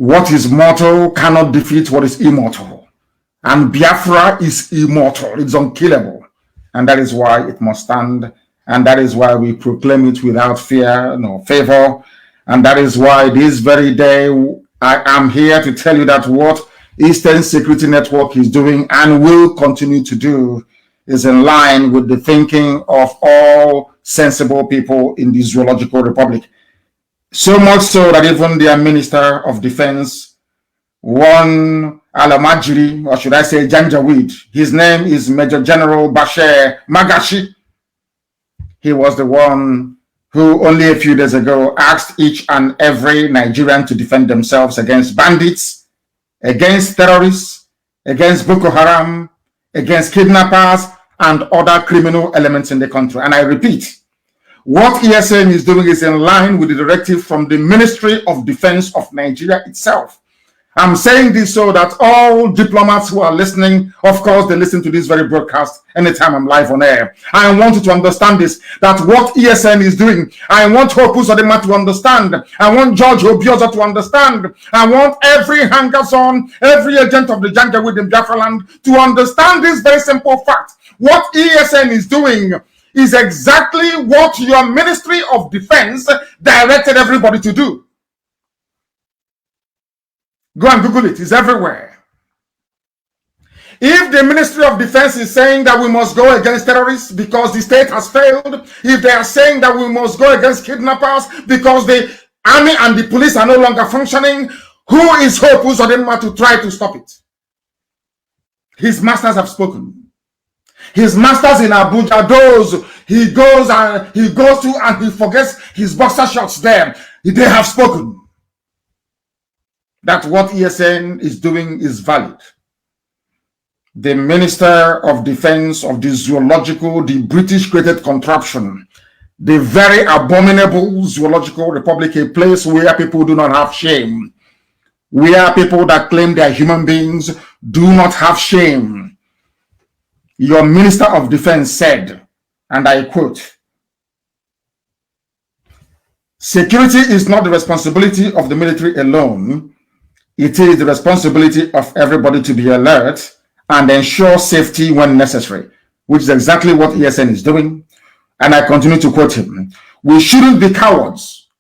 What is mortal cannot defeat what is immortal. And Biafra is immortal. It's unkillable. And that is why it must stand. And that is why we proclaim it without fear nor favor. And that is why this very day I am here to tell you that what Eastern Security Network is doing and will continue to do is in line with the thinking of all sensible people in the Zoological Republic. So much so that even their Minister of Defense, one Alamajiri, or should I say Janjaweed, his name is Major General Bashir Magashi. He was the one who only a few days ago asked each and every Nigerian to defend themselves against bandits, against terrorists, against Boko Haram, against kidnappers, and other criminal elements in the country. And I repeat, what ESN is doing is in line with the directive from the Ministry of Defense of Nigeria itself. I'm saying this so that all diplomats who are listening, of course, they listen to this very broadcast anytime I'm live on air. I want you to understand this, that what ESN is doing, I want Hope Uzodinma to understand. I want George Obioza to understand. I want every hangers-on, every agent of the Janjaweed in Biafra land to understand this very simple fact. What ESN is doing is exactly what your Ministry of Defense directed everybody to do. Go and Google it. It's everywhere. If the Ministry of Defense is saying that we must go against terrorists because the state has failed, if they are saying that we must go against kidnappers because the army and the police are no longer functioning, who is Hope Uzodinma to try to stop it? His masters have spoken. His masters in Abuja, those he goes to and he forgets his boxer shorts there. They have spoken that what ESN is doing is valid. The Minister of Defense of the Zoological, the British created contraption, the very abominable Zoological Republic, a place where people do not have shame, where people that claim they are human beings do not have shame. Your Minister of Defense said, and I quote, "Security is not the responsibility of the military alone. It is the responsibility of everybody to be alert and ensure safety when necessary," which is exactly what ESN is doing. And I continue to quote him. "We shouldn't be cowards.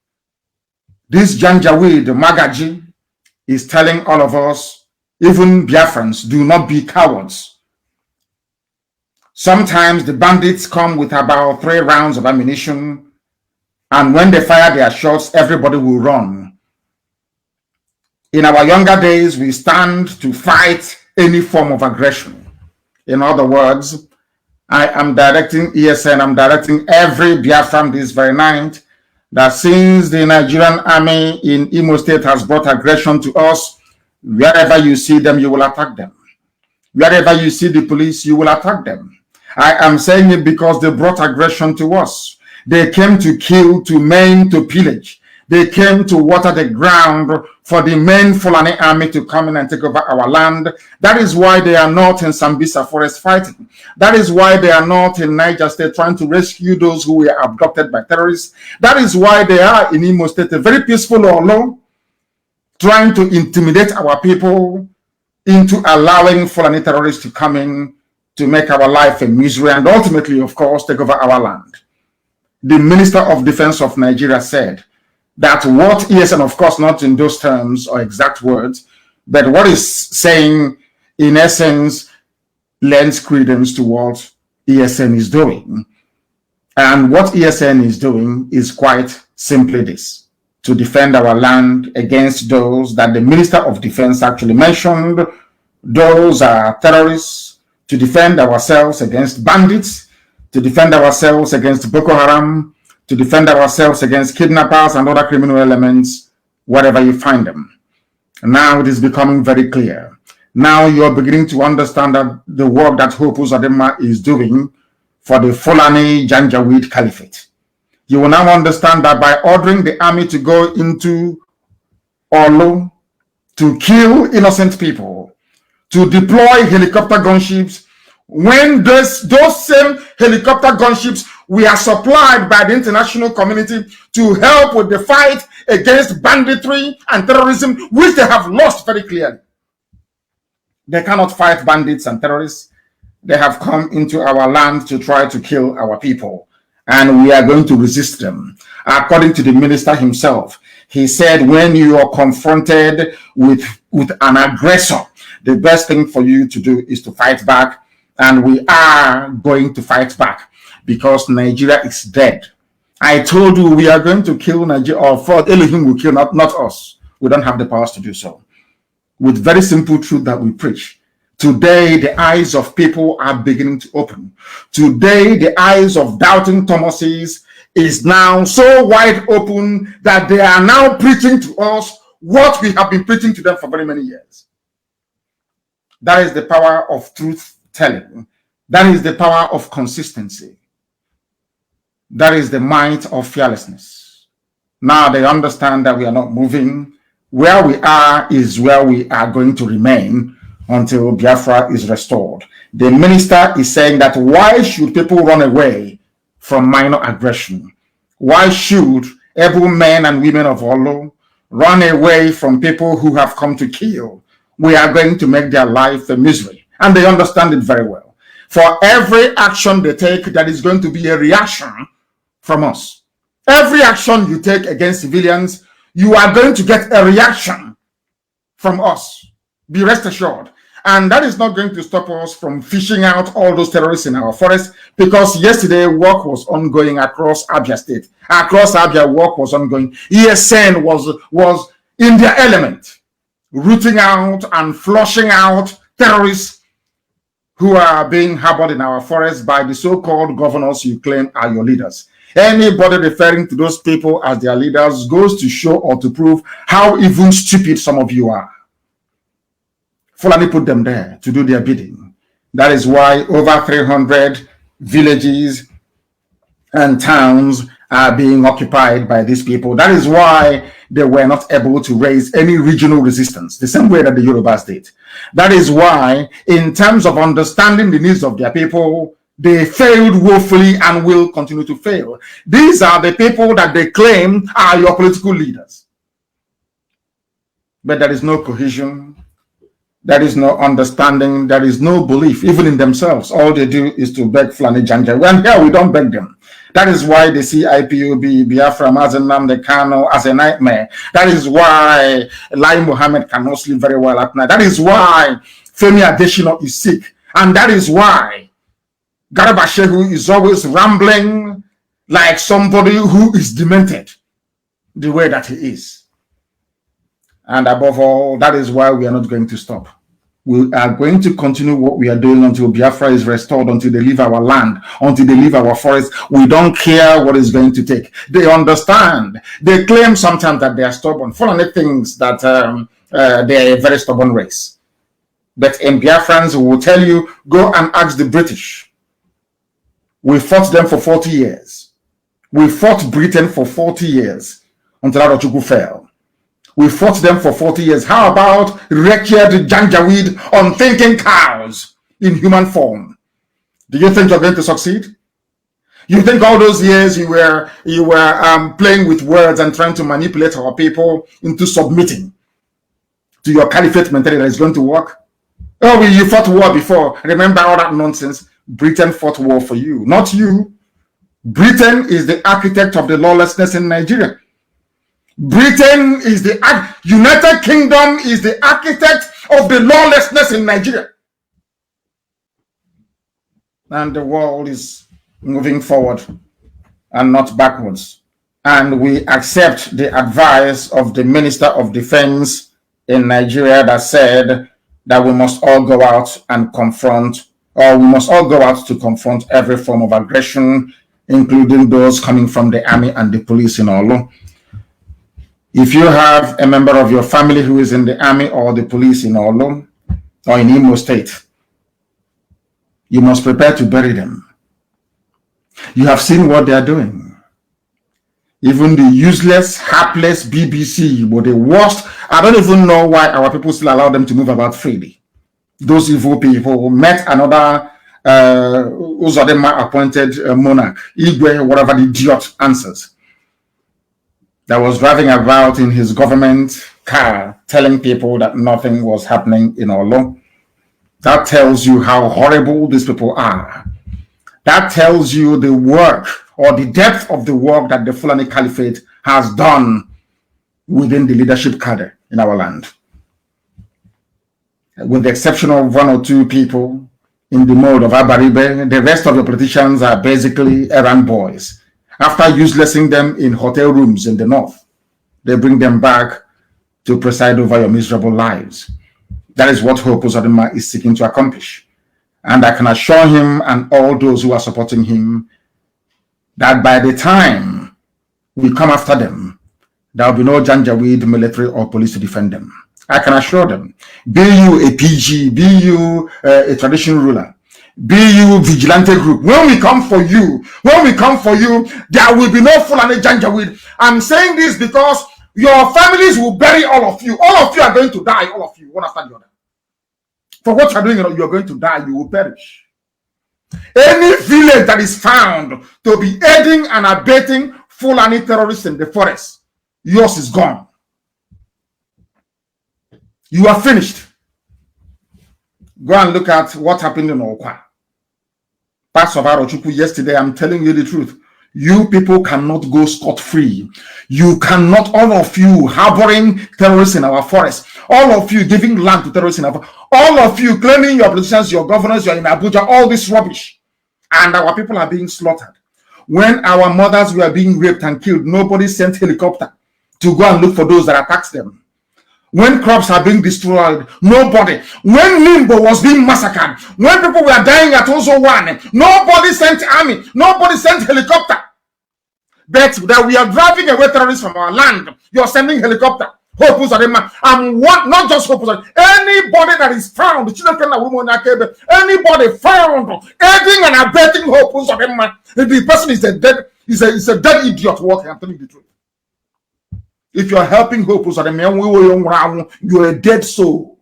This Janjaweed Magaji is telling all of us, even Biafrans, do not be cowards. Sometimes the bandits come with about 3 rounds of ammunition, and when they fire their shots, everybody will run. In our younger days, we stand to fight any form of aggression." In other words, I am directing ESN, I'm directing every Biafran this very night, that since the Nigerian army in Imo State has brought aggression to us, wherever you see them, you will attack them. Wherever you see the police, you will attack them. I am saying it because they brought aggression to us. They came to kill, to maim, to pillage. They came to water the ground for the main Fulani army to come in and take over our land. That is why they are not in Sambisa forest fighting. That is why they are not in Niger State trying to rescue those who were abducted by terrorists. That is why they are in Imo State, a very peaceful Olo, trying to intimidate our people into allowing Fulani terrorists to come in to make our life a misery and ultimately, of course, take over our land. The Minister of Defense of Nigeria said that what ESN, of course, not in those terms or exact words, but what is saying, in essence, lends credence to what ESN is doing. And what ESN is doing is quite simply this: to defend our land against those that the Minister of Defense actually mentioned. Those are terrorists, to defend ourselves against bandits, to defend ourselves against Boko Haram, to defend ourselves against kidnappers and other criminal elements, wherever you find them. Now it is becoming very clear. Now you're beginning to understand that the work that Hope Uzodinma is doing for the Fulani Janjaweed Caliphate. You will now understand that by ordering the army to go into Olu to kill innocent people, to deploy helicopter gunships, when those same helicopter gunships were supplied by the international community to help with the fight against banditry and terrorism, which they have lost very clearly. They cannot fight bandits and terrorists. They have come into our land to try to kill our people, and we are going to resist them. According to the minister himself, he said, when you are confronted with an aggressor, the best thing for you to do is to fight back, and we are going to fight back because Nigeria is dead. I told you we are going to kill Nigeria, or for Elohim will kill, not us. We don't have the powers to do so. With very simple truth that we preach. Today, the eyes of people are beginning to open. Today, the eyes of doubting Thomases is now so wide open that they are now preaching to us what we have been preaching to them for very many years. That is the power of truth telling. That is the power of consistency. That is the might of fearlessness. Now they understand that we are not moving. Where we are is where we are going to remain until Biafra is restored. The minister is saying that why should people run away from minor aggression? Why should able men and women of Olo run away from people who have come to kill? We are going to make their life a misery. And they understand it very well. For every action they take, that is going to be a reaction from us. Every action you take against civilians, you are going to get a reaction from us. Be rest assured. And that is not going to stop us from fishing out all those terrorists in our forest, because yesterday work was ongoing across Abia State. Across Abia, work was ongoing. ESN was in their element, rooting out and flushing out terrorists who are being harbored in our forest by the so-called governors you claim are your leaders. Anybody referring to those people as their leaders goes to show or to prove how even stupid some of you are. Fulani put them there to do their bidding. That is why over 300 villages and towns are being occupied by these people. That is why they were not able to raise any regional resistance, the same way that the Yorubas did. That is why, in terms of understanding the needs of their people, they failed woefully and will continue to fail. These are the people that they claim are your political leaders. But there is no cohesion. There is no understanding. There is no belief, even in themselves. All they do is to beg Fulani Janja. And here we don't beg them. That is why they see IPOB, Biafra, Mazi, Nnamdi, Kanu as a nightmare. That is why Lai Mohammed cannot sleep very well at night. That is why Femi Adesina is sick. And that is why Garba Shehu is always rambling like somebody who is demented, the way that he is. And above all, that is why we are not going to stop. We are going to continue what we are doing until Biafra is restored, until they leave our land, until they leave our forest. We don't care what it's going to take. They understand. They claim sometimes that they are stubborn. Fulani thinks that they are a very stubborn race. But in Biafrans, we will tell you, go and ask the British. We fought them for 40 years. We fought Britain for 40 years until Arochukwu fell. We fought them for 40 years. How about wretched Janjaweed unthinking cows in human form? Do you think you're going to succeed? You think all those years you were playing with words and trying to manipulate our people into submitting to your caliphate mentality is going to work? Oh, you fought war before. Remember all that nonsense? Britain fought war for you, not you. Britain is the architect of the lawlessness in Nigeria. Britain is the United Kingdom is the architect of the lawlessness in Nigeria. And the world is moving forward and not backwards. And we accept the advice of the Minister of Defense in Nigeria that said that we must all go out and confront, or we must all go out to confront every form of aggression, including those coming from the army and the police in Olo. If you have a member of your family who is in the army or the police in Olo or in Imo State, you must prepare to bury them. You have seen what they are doing. Even the useless, hapless BBC were the worst. I don't even know why our people still allow them to move about freely. Those evil people met another Uzodema appointed monarch, Igwe, whatever the idiot answers. that was driving about in his government car telling people that nothing was happening in Olo. That tells you how horrible these people are. That tells you the work or the depth of the work that the Fulani Caliphate has done within the leadership cadre in our land. With the exception of one or two people in the mode of Abaribe, the rest of the politicians are basically errand boys. After uselessing them in hotel rooms in the north, they bring them back to preside over your miserable lives. That is what Hope Uzodinma is seeking to accomplish. And I can assure him and all those who are supporting him that by the time we come after them, there will be no Janjaweed military or police to defend them. I can assure them, be you a PG, be you a traditional ruler, be you vigilante group, when we come for you, there will be no Fulani Janjaweed. I'm saying this because your families will bury all of you. All of you are going to die, all of you, one after the other. For what you're doing, you're going to die, you will perish. Any village that is found to be aiding and abetting Fulani terrorists in the forest, yours is gone. You are finished. Go and look at what happened in Okwa. Pastor Arochukwu, yesterday, I'm telling you the truth. You people cannot go scot-free. You cannot, all of you harboring terrorists in our forest, all of you giving land to terrorists in our forest, all of you claiming your politicians, your governors, you're in Abuja, all this rubbish. And our people are being slaughtered. When our mothers were being raped and killed, nobody sent helicopter to go and look for those that attacked them. When crops are being destroyed, nobody. When Limbo was being massacred, when people were dying at Ozo 1, nobody sent army, nobody sent helicopter. But that we are driving away terrorists from our land, you're sending helicopter. Hope Uzodinma, and what, not just Hope Uzodinma, anybody that is found, anybody found aiding and abetting Hope Uzodinma, the person is a dead idiot walking. I'm telling you the truth. If you are helping Hope Uzodinma, you're a dead soul.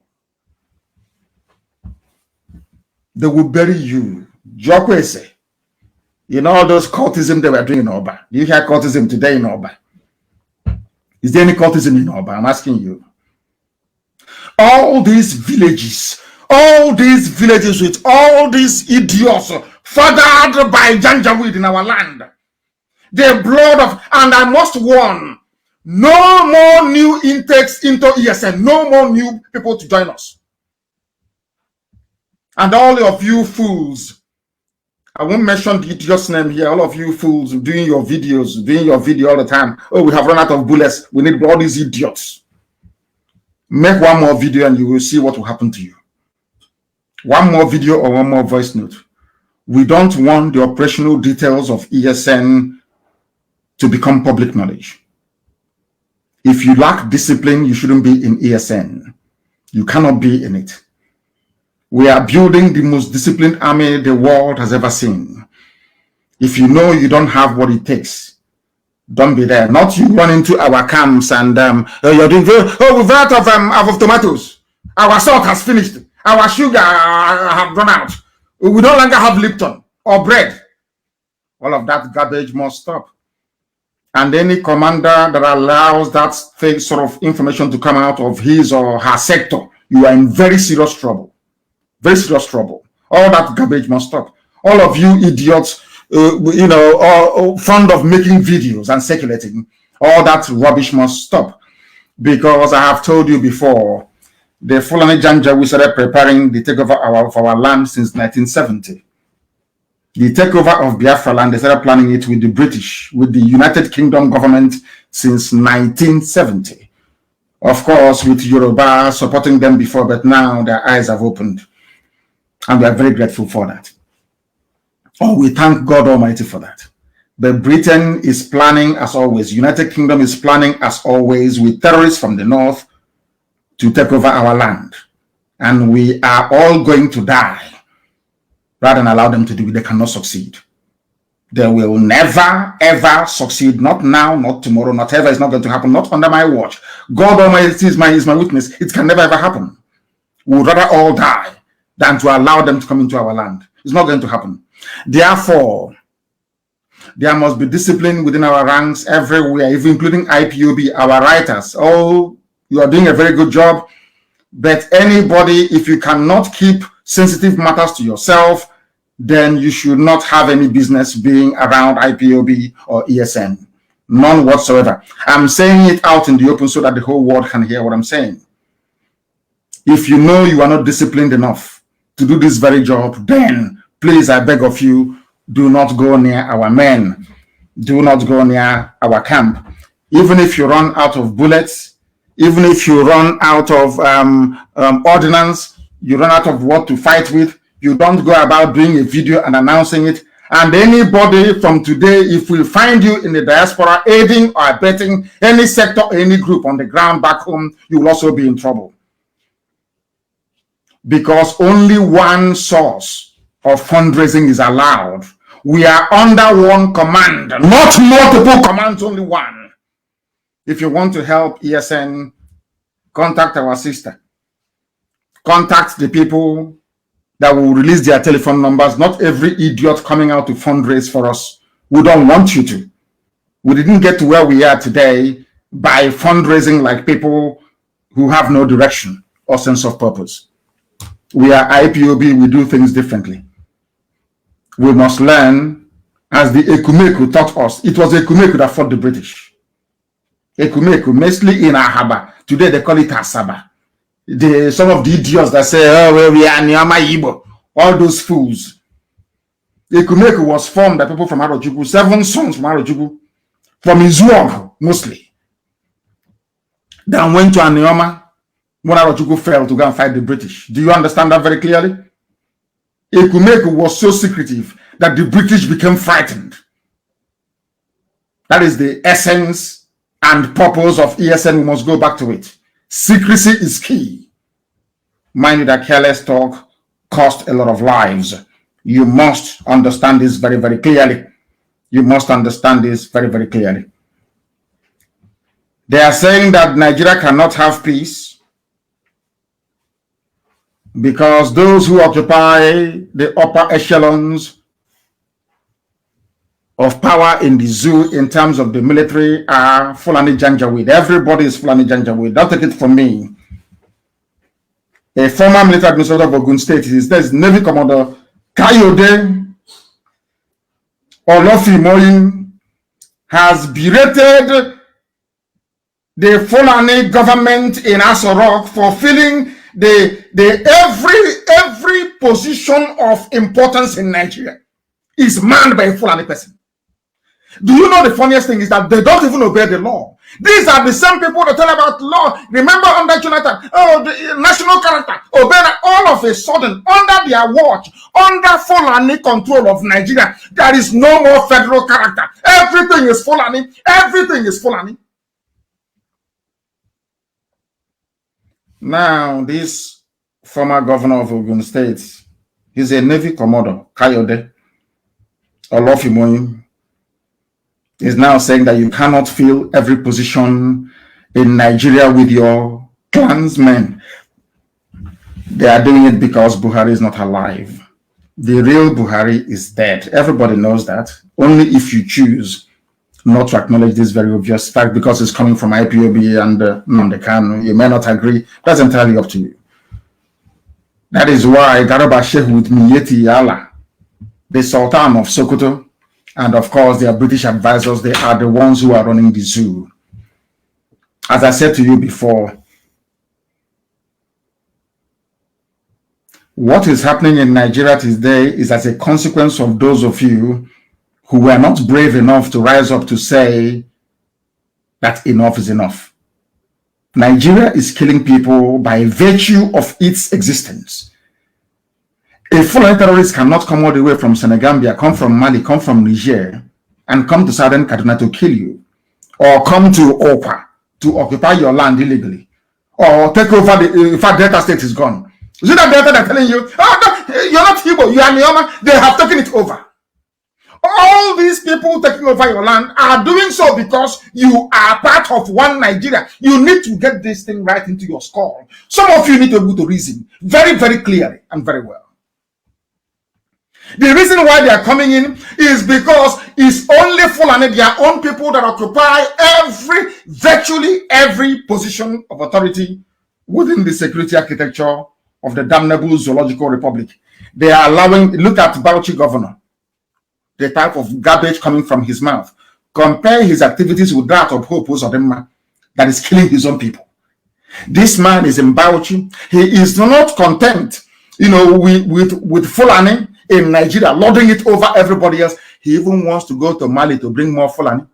They will bury you. Jokwese. You know all those cultism they were doing in Oba. Do you hear cultism today in Oba? Is there any cultism in Oba? I'm asking you. All these villages with all these idiots fathered by Janjaweed in our land. The blood of, and I must warn, no more new intakes into ESN, no more new people to join us. And all of you fools, I won't mention the idiot's name here, all of you fools doing your video all the time. Oh, we have run out of bullets. We need all these idiots. Make one more video and you will see what will happen to you. One more video or one more voice note. We don't want the operational details of ESN to become public knowledge. If you lack discipline, you shouldn't be in ESN. You cannot be in it. We are building the most disciplined army the world has ever seen. If you know you don't have what it takes, don't be there. Not you run into our camps and you're doing we've run out of tomatoes. Our salt has finished. Our sugar have run out. We no longer have Lipton or bread. All of that garbage must stop. And any commander that allows that sort of information to come out of his or her sector, you are in very serious trouble. Very serious trouble. All that garbage must stop. All of you idiots, are fond of making videos and circulating, all that rubbish must stop. Because I have told you before, the Fulani Janjaweed started preparing the takeover of our land since 1970. The takeover of Biafra land, they started planning it with the British, with the United Kingdom government since 1970. Of course, with Yoruba supporting them before, but now their eyes have opened. And we are very grateful for that. Oh, we thank God Almighty for that. But Britain is planning as always. United Kingdom is planning as always with terrorists from the north to take over our land. And we are all going to die rather than allow them to do it. They cannot succeed. They will never, ever succeed. Not now, not tomorrow, not ever. It's not going to happen. Not under my watch. God Almighty is my witness. It can never, ever happen. We would rather all die than to allow them to come into our land. It's not going to happen. Therefore, There must be discipline within our ranks everywhere, even including IPOB, our writers. Oh, you are doing a very good job. But anybody, if you cannot keep sensitive matters to yourself, then you should not have any business being around IPOB or ESN. None whatsoever. I'm saying it out in the open so that the whole world can hear what I'm saying. If you know you are not disciplined enough to do this very job, then please, I beg of you, do not go near our men. Do not go near our camp. Even if you run out of bullets, even if you run out of ordnance, you run out of what to fight with, you don't go about doing a video and announcing it. And anybody from today, if we find you in the diaspora aiding or abetting any sector or any group on the ground back home, you will also be in trouble. Because only one source of fundraising is allowed. We are under one command, not multiple commands, only one. If you want to help ESN, contact our sister. Contact the people that will release their telephone numbers. Not every idiot coming out to fundraise for us. We don't want you to. We didn't get to where we are today by fundraising like people who have no direction or sense of purpose. We are IPOB, we do things differently. We must learn, as the Ekumeku taught us. It was Ekumeku that fought the British. Ekumeku, mostly in Ahaba. Today they call it Asaba. Some of the idiots that say, oh, well, we are Nyama Igbo. All those fools. Ekumeku was formed by people from Arojugu, 7 sons from Arojugu, from Izuog, mostly. Then went to Anioma when Arojugu fell to go and fight the British. Do you understand that very clearly? Ekumeku was so secretive that the British became frightened. That is the essence and purpose of ESN. We must go back to it. Secrecy is key. Mind you that careless talk cost a lot of lives. You must understand this very, very clearly. You must understand this very, very clearly. They are saying that Nigeria cannot have peace because those who occupy the upper echelons of power in the zoo in terms of the military are Fulani Janjaweed. Everybody is Fulani Janjaweed. Don't take it from me. A former military administrator of Ogun State, there's Navy Commander Kayode Olofimoyin, has berated the Fulani government in Asorok for filling every position of importance in Nigeria is manned by a Fulani person. Do you know the funniest thing is that they don't even obey the law? These are the same people that tell about law. Remember under Jonathan, oh, the national character, obey that. All of a sudden, under their watch, under Fulani control of Nigeria, there is no more federal character. Everything is Fulani. Everything is Fulani. Now, this former governor of Ogun State, he's a Navy Commodore, Kayode Olofimoyin, is now saying that you cannot fill every position in Nigeria with your clansmen. They are doing it because Buhari is not alive. The real Buhari is dead. Everybody knows that. Only if you choose not to acknowledge this very obvious fact because it's coming from IPOB and Nnamdi Kanu. You may not agree. That's entirely up to you. That is why Garba Shehu Miyeti Yala, the Sultan of Sokoto, and of course their British advisors, they are the ones who are running the zoo. As I said to you before, what is happening in Nigeria today is as a consequence of those of you who were not brave enough to rise up to say that enough is enough. Nigeria is killing people by virtue of its existence. A Fulani terrorist cannot come all the way from Senegambia, come from Mali, come from Niger, and come to southern Kaduna to kill you, or come to Okwa to occupy your land illegally, or take over the Delta State is gone. Is it that Delta they're telling you, oh, no, you're not Igbo, you are Nioma? They have taken it over. All these people taking over your land are doing so because you are part of one Nigeria. You need to get this thing right into your skull. Some of you need to be able to reason very, very clearly and very well. The reason why they are coming in is because it's only Fulani, their own people, that occupy virtually every position of authority within the security architecture of the damnable zoological republic. They are allowing, look at Bauchi governor, the type of garbage coming from his mouth. Compare his activities with that of Hope Uzodinma that is killing his own people. This man is in Bauchi. He is not content, with Fulani in Nigeria, lording it over everybody else. He even wants to go to Mali to bring more Fulani.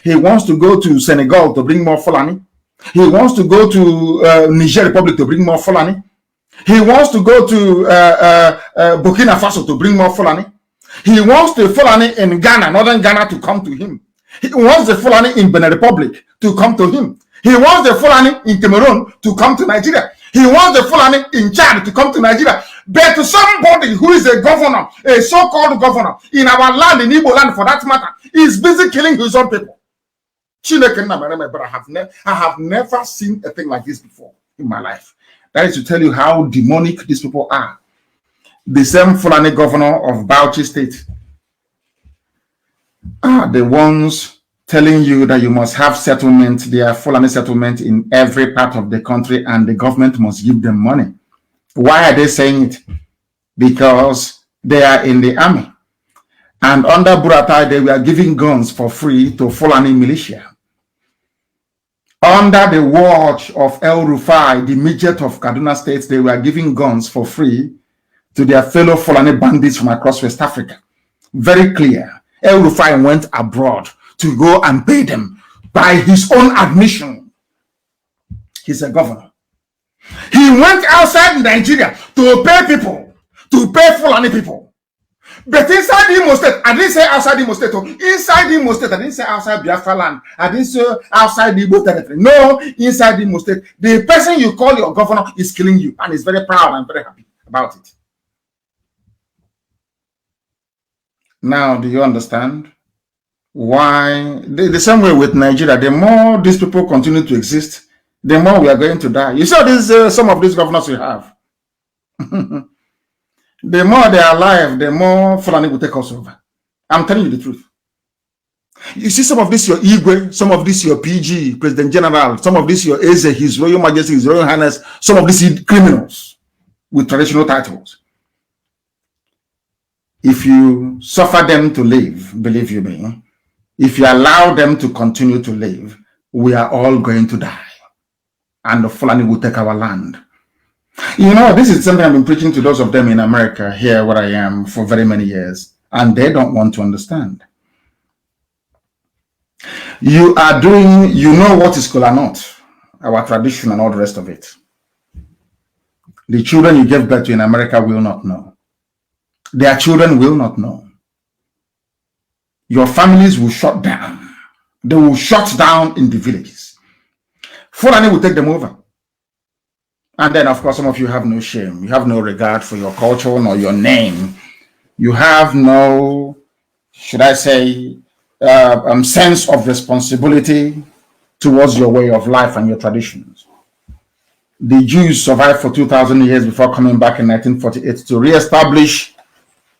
He wants to go to Senegal to bring more Fulani. He wants to go to Niger Republic to bring more Fulani. He wants to go to Burkina Faso to bring more Fulani. He wants the Fulani in Ghana, northern Ghana, to come to him. He wants the Fulani in Benin Republic to come to him. He wants the Fulani in Cameroon to come to Nigeria. He wants the Fulani in Chad to come to Nigeria. But to somebody who is a governor, a so-called governor, in our land, in Igbo land for that matter, is busy killing his own people. But I have never seen a thing like this before in my life. That is to tell you how demonic these people are. The same Fulani governor of Bauchi State are the ones telling you that you must have settlement, their Fulani settlement in every part of the country, and the government must give them money. Why are they saying it? Because they are in the army. And under Buratai, they were giving guns for free to Fulani militia. Under the watch of El Rufai, the midget of Kaduna State, they were giving guns for free to their fellow Fulani bandits from across West Africa. Very clear. El Rufai went abroad to go and pay them by his own admission. He's a governor. He went outside Nigeria to pay people, to pay Fulani people. But inside Imo State, I didn't say outside Imo State. Inside Imo State, I didn't say outside Biafra land. I didn't say outside Igbo territory. No, inside Imo State. The person you call your governor is killing you, and is very proud and very happy about it. Now, do you understand why? The same way with Nigeria, the more these people continue to exist, the more we are going to die. You saw this, some of these governors we have. The more they are alive, the more Fulani will take us over. I'm telling you the truth. You see some of this your Igwe, some of this your PG, President General, some of this your Eze, His Royal Majesty, His Royal Highness, some of these criminals with traditional titles. If you suffer them to live, believe you me, if you allow them to continue to live, we are all going to die. And the Fulani will take our land. You know, this is something I've been preaching to those of them in America, here where I am, for very many years. And they don't want to understand. You are doing, you know what is Kola Nut, our tradition and all the rest of it. The children you gave birth to in America will not know. Their children will not know. Your families will shut down. They will shut down in the villages. Fulani will take them over. And then, of course, some of you have no shame. You have no regard for your culture nor your name. You have no, should I say, sense of responsibility towards your way of life and your traditions. The Jews survived for 2,000 years before coming back in 1948 to reestablish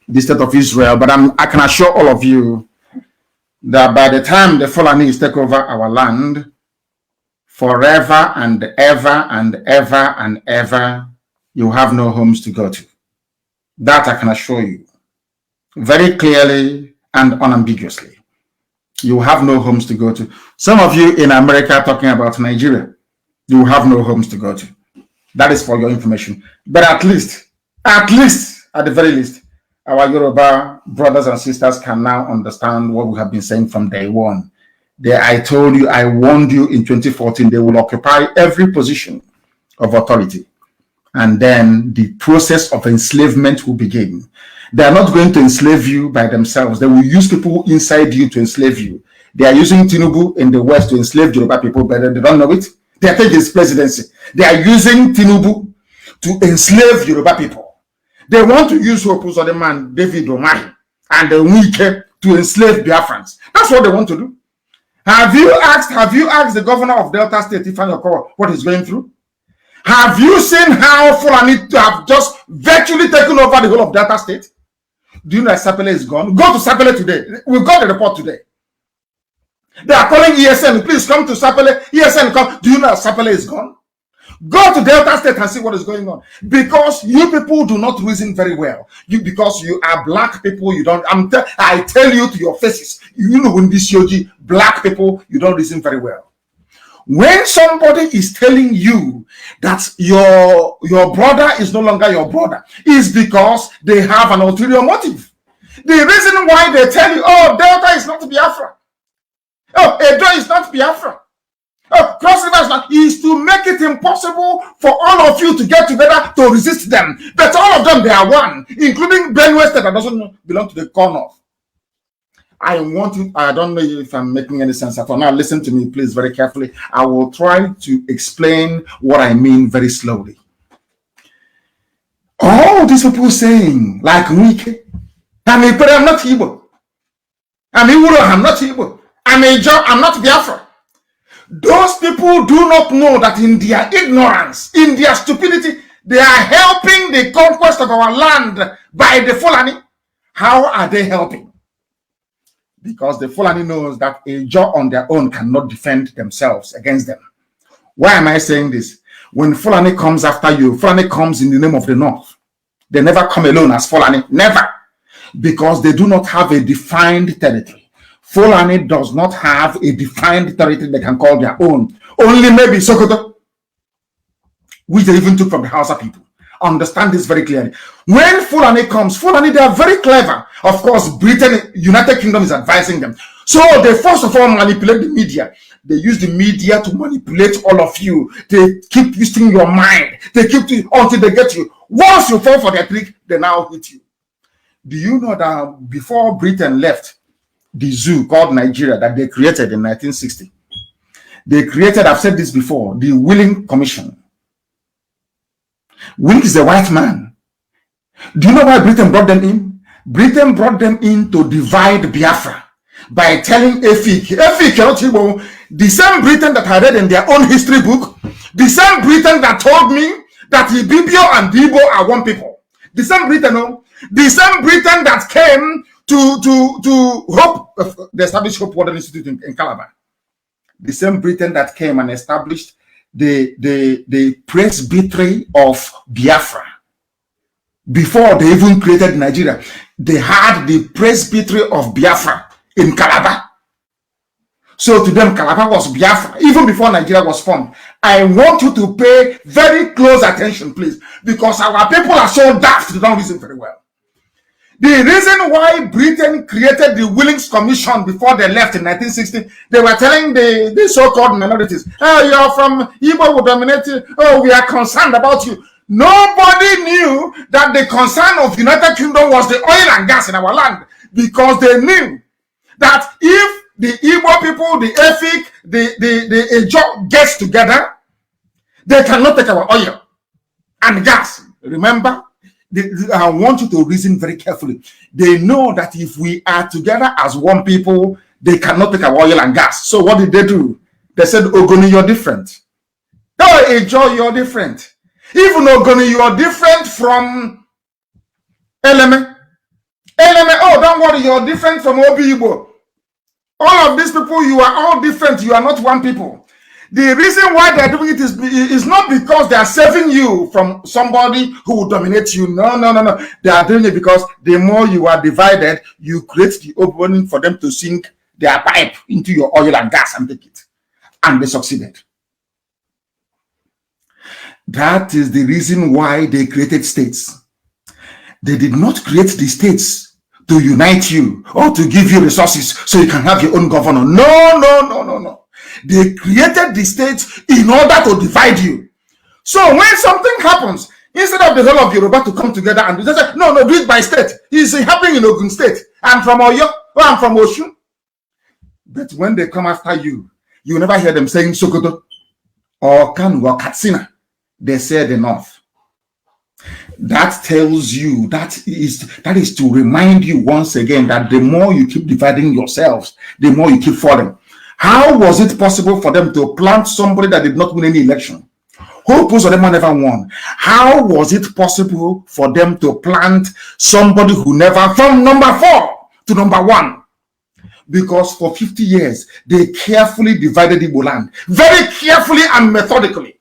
the state of Israel. But I can assure all of you that by the time the Fulanis take over our land, forever and ever and ever and ever, you have no homes to go to. That I can assure you very clearly and unambiguously. You have no homes to go to. Some of you in America talking about Nigeria, you have no homes to go to. That is for your information. But at least, at the very least, our Yoruba brothers and sisters can now understand what we have been saying from day one. I told you, I warned you in 2014, they will occupy every position of authority. And then the process of enslavement will begin. They are not going to enslave you by themselves. They will use people inside you to enslave you. They are using Tinubu in the West to enslave Yoruba people, but they don't know it. They are taking his presidency. They are using Tinubu to enslave Yoruba people. They want to use Hope Uzodinma, David Omahi, and the Wike to enslave Biafrans. That's what they want to do. Have you asked the governor of Delta State, Ifeanyi Okowa, what he's going through? Have you seen how Fulani have just virtually taken over the whole of Delta State? Do you know that Sapele is gone? Go to Sapele today. We got the report today. They are calling ESN. Please come to Sapele. ESN, come. Do you know that Sapele is gone? Go to Delta State and see what is going on. Because you people do not reason very well. Because you are black people, you don't. I tell you to your faces. You know when this yogi, black people, you don't reason very well. When somebody is telling you that your brother is no longer your brother, is because they have an ulterior motive. The reason why they tell you, oh, Delta is not Biafra. Oh, Edo is not Biafra. Oh, Cross River is not, is to make it impossible for all of you to get together to resist them. But all of them, they are one, including Benue State that doesn't belong to the corner. I want you, I don't know if I'm making any sense at all. Now listen to me, please, very carefully. I will try to explain what I mean very slowly. All these people saying, like Wike, I'm not Igbo. I'm Igbo, I'm not Igbo. I'm a Joe, I'm not Biafra. Those people do not know that in their ignorance, in their stupidity, they are helping the conquest of our land by the Fulani. How are they helping? Because the Fulani knows that a Jaw on their own cannot defend themselves against them. Why am I saying this? When Fulani comes after you, Fulani comes in the name of the North. They never come alone as Fulani, never. Because they do not have a defined territory. Fulani does not have a defined territory they can call their own. Only maybe Sokoto, which they even took from the Hausa people. Understand this very clearly. When Fulani comes, Fulani, they are very clever. Of course, Britain, United Kingdom is advising them. So they first of all manipulate the media. They use the media to manipulate all of you. They keep twisting your mind. They keep until they get you. Once you fall for their trick, they now hit you. Do you know that before Britain left the zoo called Nigeria that they created in 1960, they created, I've said this before, the Willing Commission. Willing is a white man. Do you know why Britain brought them in? Britain brought them in to divide Biafra by telling Efik, the same Britain that I read in their own history book, the same Britain that told me that Ibibio and Igbo are one people. The same Britain, the same Britain that came to Hope, the established Hope Water Institute in Calabar. The same Britain that came and established the presbytery of Biafra. Before they even created Nigeria, they had the presbytery of Biafra in Calabar. So to them, Calabar was Biafra, even before Nigeria was formed. I want you to pay very close attention, please, because our people are so daft, they don't listen very well. The reason why Britain created the Willings Commission before they left in 1960, they were telling the so-called minorities, oh, you're from Igbo, will dominate you. Oh, we are concerned about you. Nobody knew that the concern of the United Kingdom was the oil and gas in our land, because they knew that if the Igbo people, the Efik, the Ejo gets together, they cannot take our oil and gas. Remember? I want you to reason very carefully. They know that if we are together as one people, they cannot take our oil and gas. So what did they do? They said, Ogoni, you're different. Oh, Ejo, you're different. Even Ogoni, you are different from Eleme. Eleme, oh, don't worry, you're different from Obi-Igbo. All of these people, you are all different. You are not one people. The reason why they're doing it is not because they are saving you from somebody who will dominate you. No. They are doing it because the more you are divided, you create the opening for them to sink their pipe into your oil and gas and take it. And they succeeded. That is the reason why they created states. They did not create the states to unite you or to give you resources so you can have your own governor. No. They created the states in order to divide you. So when something happens, instead of the whole of Yoruba to come together and they say, no, do it by state. It's happening in Ogun State. I'm from Oyo, or I'm from Osun. But when they come after you, you never hear them saying Sokoto or Kanu or Katsina. They say the North. That tells you, that is to remind you once again that the more you keep dividing yourselves, the more you keep falling. How was it possible for them to plant somebody that did not win any election? Hope Uzodinma never won. How was it possible for them to plant somebody who never, from number 4 to number 1? Because for 50 years, they carefully divided Igbo land. Very carefully and methodically.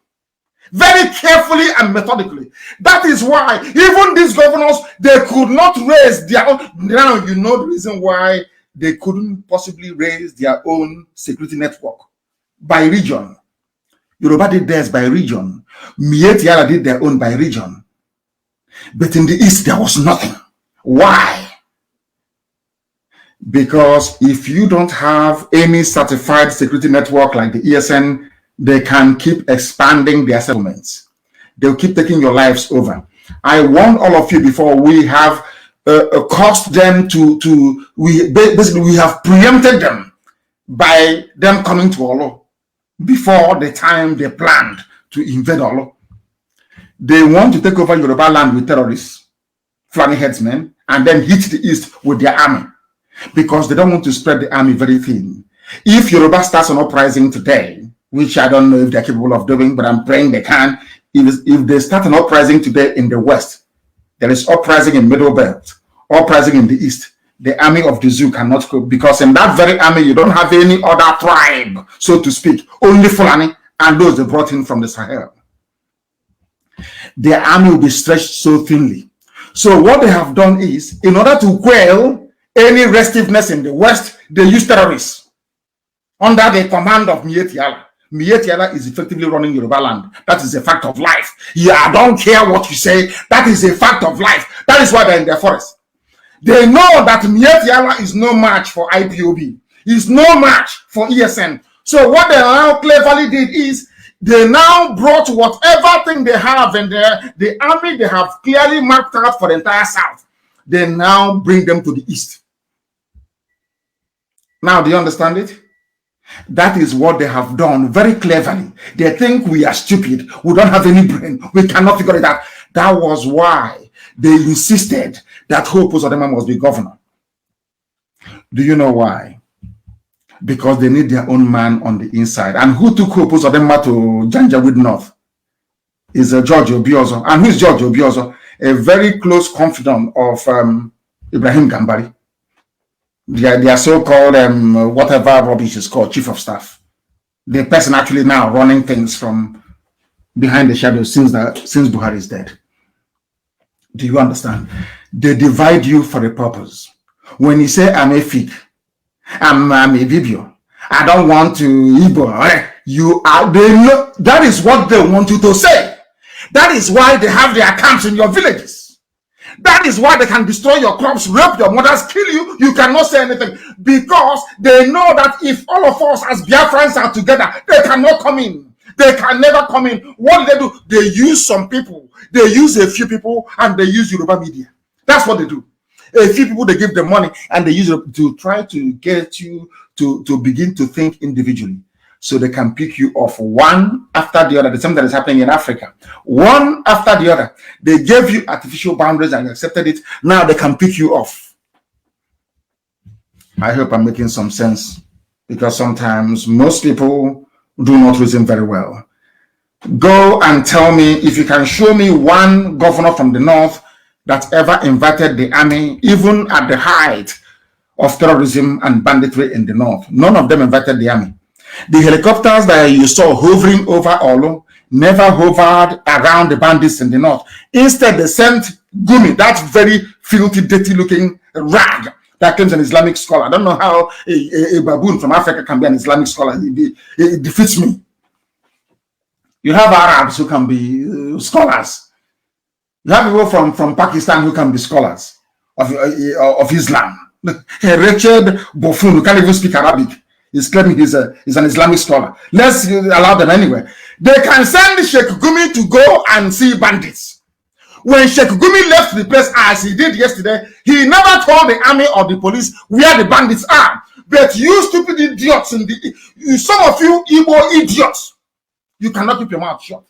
Very carefully and methodically. That is why even these governors, they could not raise their own. Now you know the reason why they couldn't possibly raise their own security network. By region. Yoruba did theirs by region. Mietiala did their own by region. But in the east, there was nothing. Why? Because if you don't have any certified security network like the ESN, they can keep expanding their settlements. They'll keep taking your lives over. I warned all of you before. We have caused them we have preempted them by them coming to Olo before the time they planned to invade Olo. They want to take over Yoruba land with terrorists, Fulani headsmen, and then hit the east with their army because they don't want to spread the army very thin. If Yoruba starts an uprising today, which I don't know if they're capable of doing, but I'm praying they can. If they start an uprising today in the west, there is uprising in Middle Belt, uprising in the east. The army of the zoo cannot go, because in that very army, you don't have any other tribe, so to speak, only Fulani and those they brought in from the Sahel. Their army will be stretched so thinly. So what they have done is, in order to quell any restiveness in the west, they use terrorists under the command of Mietiala. Mietiala is effectively running Yoruba land. That is a fact of life. Yeah, I don't care what you say. That is a fact of life. That is why they're in their forest. They know that Mietiala is no match for IPOB. He's no match for ESN. So what they now cleverly did is they now brought whatever thing they have in the army they have clearly marked out for the entire South. They now bring them to the east. Now, do you understand it? That is what they have done very cleverly. They think we are stupid. We don't have any brain. We cannot figure it out. That was why they insisted that Hope Uzodinma must be governor. Do you know why? Because they need their own man on the inside. And who took Hope Uzodinma to Janjaweed North? Is George Obiozo. And who is George Obiozo? A very close confidant of Ibrahim Gambari. Their so-called whatever rubbish is called, chief of staff. The person actually now running things from behind the shadows since Buhari is dead. Do you understand? They divide you for a purpose. When you say I'm a fig, I'm a Vibio, I don't want to Igbo, you are, they know, that is what they want you to say. That is why they have their camps in your villages. That is why they can destroy your crops, rape your mothers, kill you. You cannot say anything because they know that if all of us as Biafrans are together, they cannot come in. They can never come in. What do? They use some people. They use a few people and they use Yoruba media. That's what they do. A few people, they give them money and they use it to try to get you to begin to think individually. So they can pick you off one after the other. The same that is happening in Africa. One after the other. They gave you artificial boundaries and you accepted it. Now they can pick you off. I hope I'm making some sense. Because sometimes most people do not reason very well. Go and tell me if you can show me one governor from the north that ever invited the army, even at the height of terrorism and banditry in the north. None of them invited the army. The helicopters that you saw hovering over Olo never hovered around the bandits in the north. Instead, they sent Gumi, that very filthy, dirty-looking rag that claims an Islamic scholar. I don't know how a baboon from Africa can be an Islamic scholar. It defeats me. You have Arabs who can be scholars. You have people from Pakistan who can be scholars of Islam. A wretched buffoon who can't even speak Arabic. He's claiming he's an Islamic scholar. Let's allow them anyway. They can send Sheikh Gumi to go and see bandits. When Sheikh Gumi left the place as he did yesterday, he never told the army or the police where the bandits are. But you stupid idiots, some of you Igbo idiots, you cannot keep your mouth shut.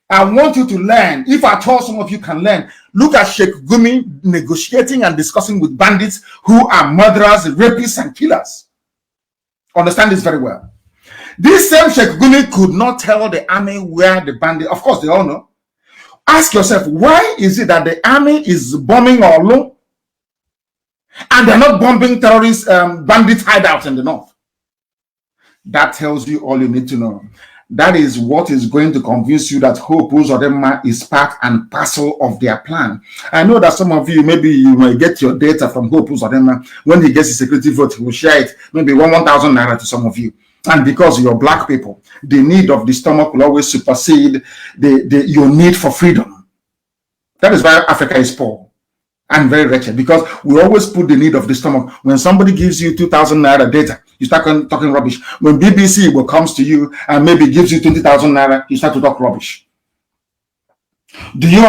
I want you to learn. If at all some of you can learn, look at Sheikh Gumi negotiating and discussing with bandits who are murderers, rapists, and killers. Understand this very well. This same Sheikh Gumi could not tell the army where the bandit, of course they all know. Ask yourself, why is it that the army is bombing Olu and they're not bombing terrorist bandit hideouts in the north? That tells you all you need to know. That is what is going to convince you that Hope Uzodinma is part and parcel of their plan. I know that some of you, maybe you may get your data from Hope Uzodinma. When he gets his security vote, he will share it, maybe 1,000 naira to some of you. And because you're black people, the need of the stomach will always supersede your need for freedom. That is why Africa is poor and very wretched, because we always put the need of the stomach. When somebody gives you 2,000 naira data, you start talking rubbish. When BBC comes to you and maybe gives you 20,000 naira, you start to talk rubbish. Do you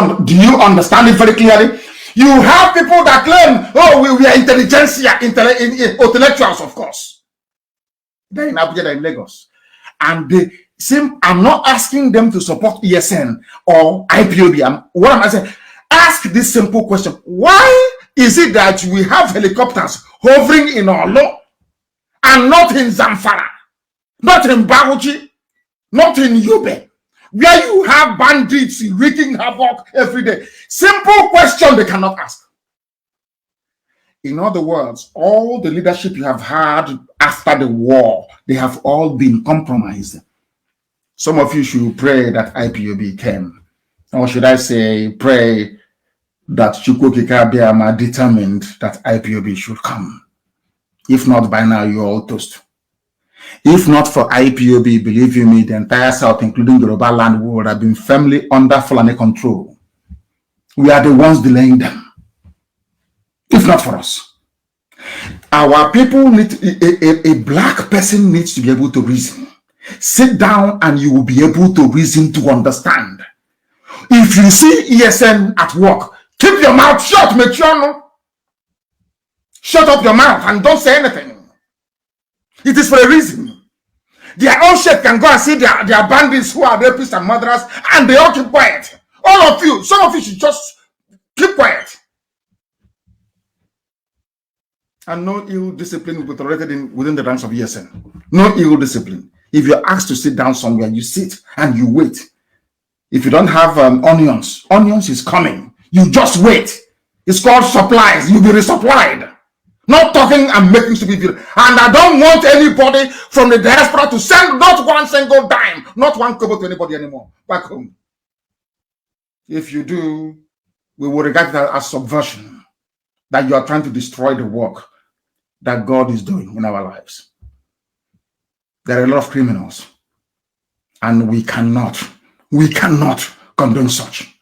understand it very clearly? You have people that claim, oh, we are intelligentsia, intellectuals, of course. They're in Abuja, they're in Lagos. And I'm not asking them to support ESN or IPOB. What am I saying? Ask this simple question. Why is it that we have helicopters hovering in Olo and not in Zamfara, not in Bauchi, not in Yobe, where you have bandits wreaking havoc every day? Simple question they cannot ask. In other words, all the leadership you have had after the war, they have all been compromised. Some of you should pray that IPOB came. Or should I say, pray that Chukwukika Biama determined that IPOB should come. If not, by now you're all toast. If not for IPOB, believe you me, the entire South, including the Yoruba land, would have been firmly under Fulani control. We are the ones delaying them. If not for us. Our people need, a black person needs to be able to reason. Sit down and you will be able to reason, to understand. If you see ESN at work, keep your mouth shut, Mechiano. Shut up your mouth and don't say anything. It is for a reason. Their own chef can go and see their bandits who are rapists and murderers, and they all keep quiet. All of you, some of you should just keep quiet. And no ill discipline will be tolerated within the ranks of ESN. No ill discipline. If you're asked to sit down somewhere, you sit and you wait. If you don't have onions is coming. You just wait. It's called supplies. You'll be resupplied. Not talking and making stupid people. And I don't want anybody from the diaspora to send not one single dime, not one kobo to anybody anymore back home. If you do, we will regard that as subversion, that you are trying to destroy the work that God is doing in our lives. There are a lot of criminals, and we cannot condone such.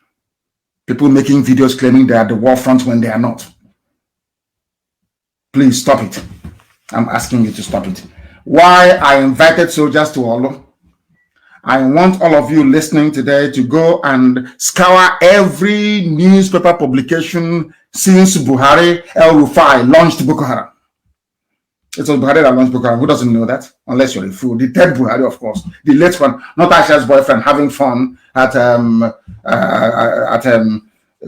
People making videos claiming they are the war front when they are not. Please stop it. I'm asking you to stop it. Why I invited soldiers to Olo? I want all of you listening today to go and scour every newspaper publication since Buhari El-Rufai launched Boko Haram. It was Buhari that launched Boko Haram. Who doesn't know that? Unless you're a fool. The third Buhari, of course. The late one, not Aisha's boyfriend, having fun at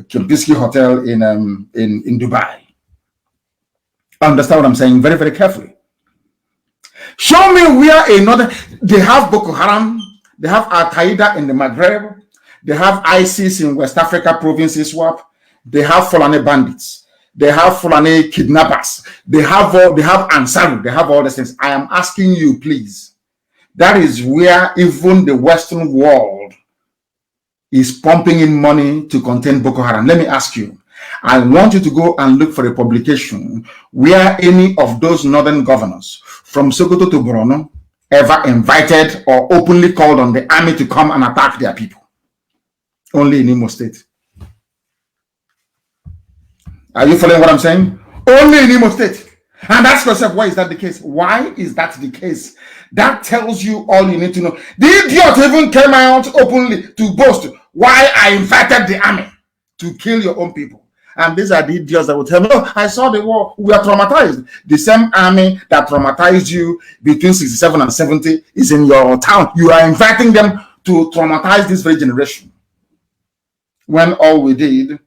Kempinski Hotel in Dubai. Understand what I'm saying very, very carefully. Show me where another, they have Boko Haram, they have Al-Qaeda in the Maghreb, they have ISIS in West Africa provinces, swap, they have Fulani bandits, they have Fulani kidnappers, they have Ansaru, they have all these things. I am asking you, please. That is where even the Western world is pumping in money to contain Boko Haram. Let me ask you. I want you to go and look for a publication where any of those northern governors from Sokoto to Borno ever invited or openly called on the army to come and attack their people. Only in Imo State. Are you following what I'm saying? Only in Imo State. And ask yourself, why is that the case? Why is that the case? That tells you all you need to know. The idiot even came out openly to boast why I invited the army to kill your own people. And these are the idiots that will tell me, oh, I saw the war, we are traumatized. The same army that traumatized you between 67 and 70 is in your town. You are inviting them to traumatize this very generation. When all we did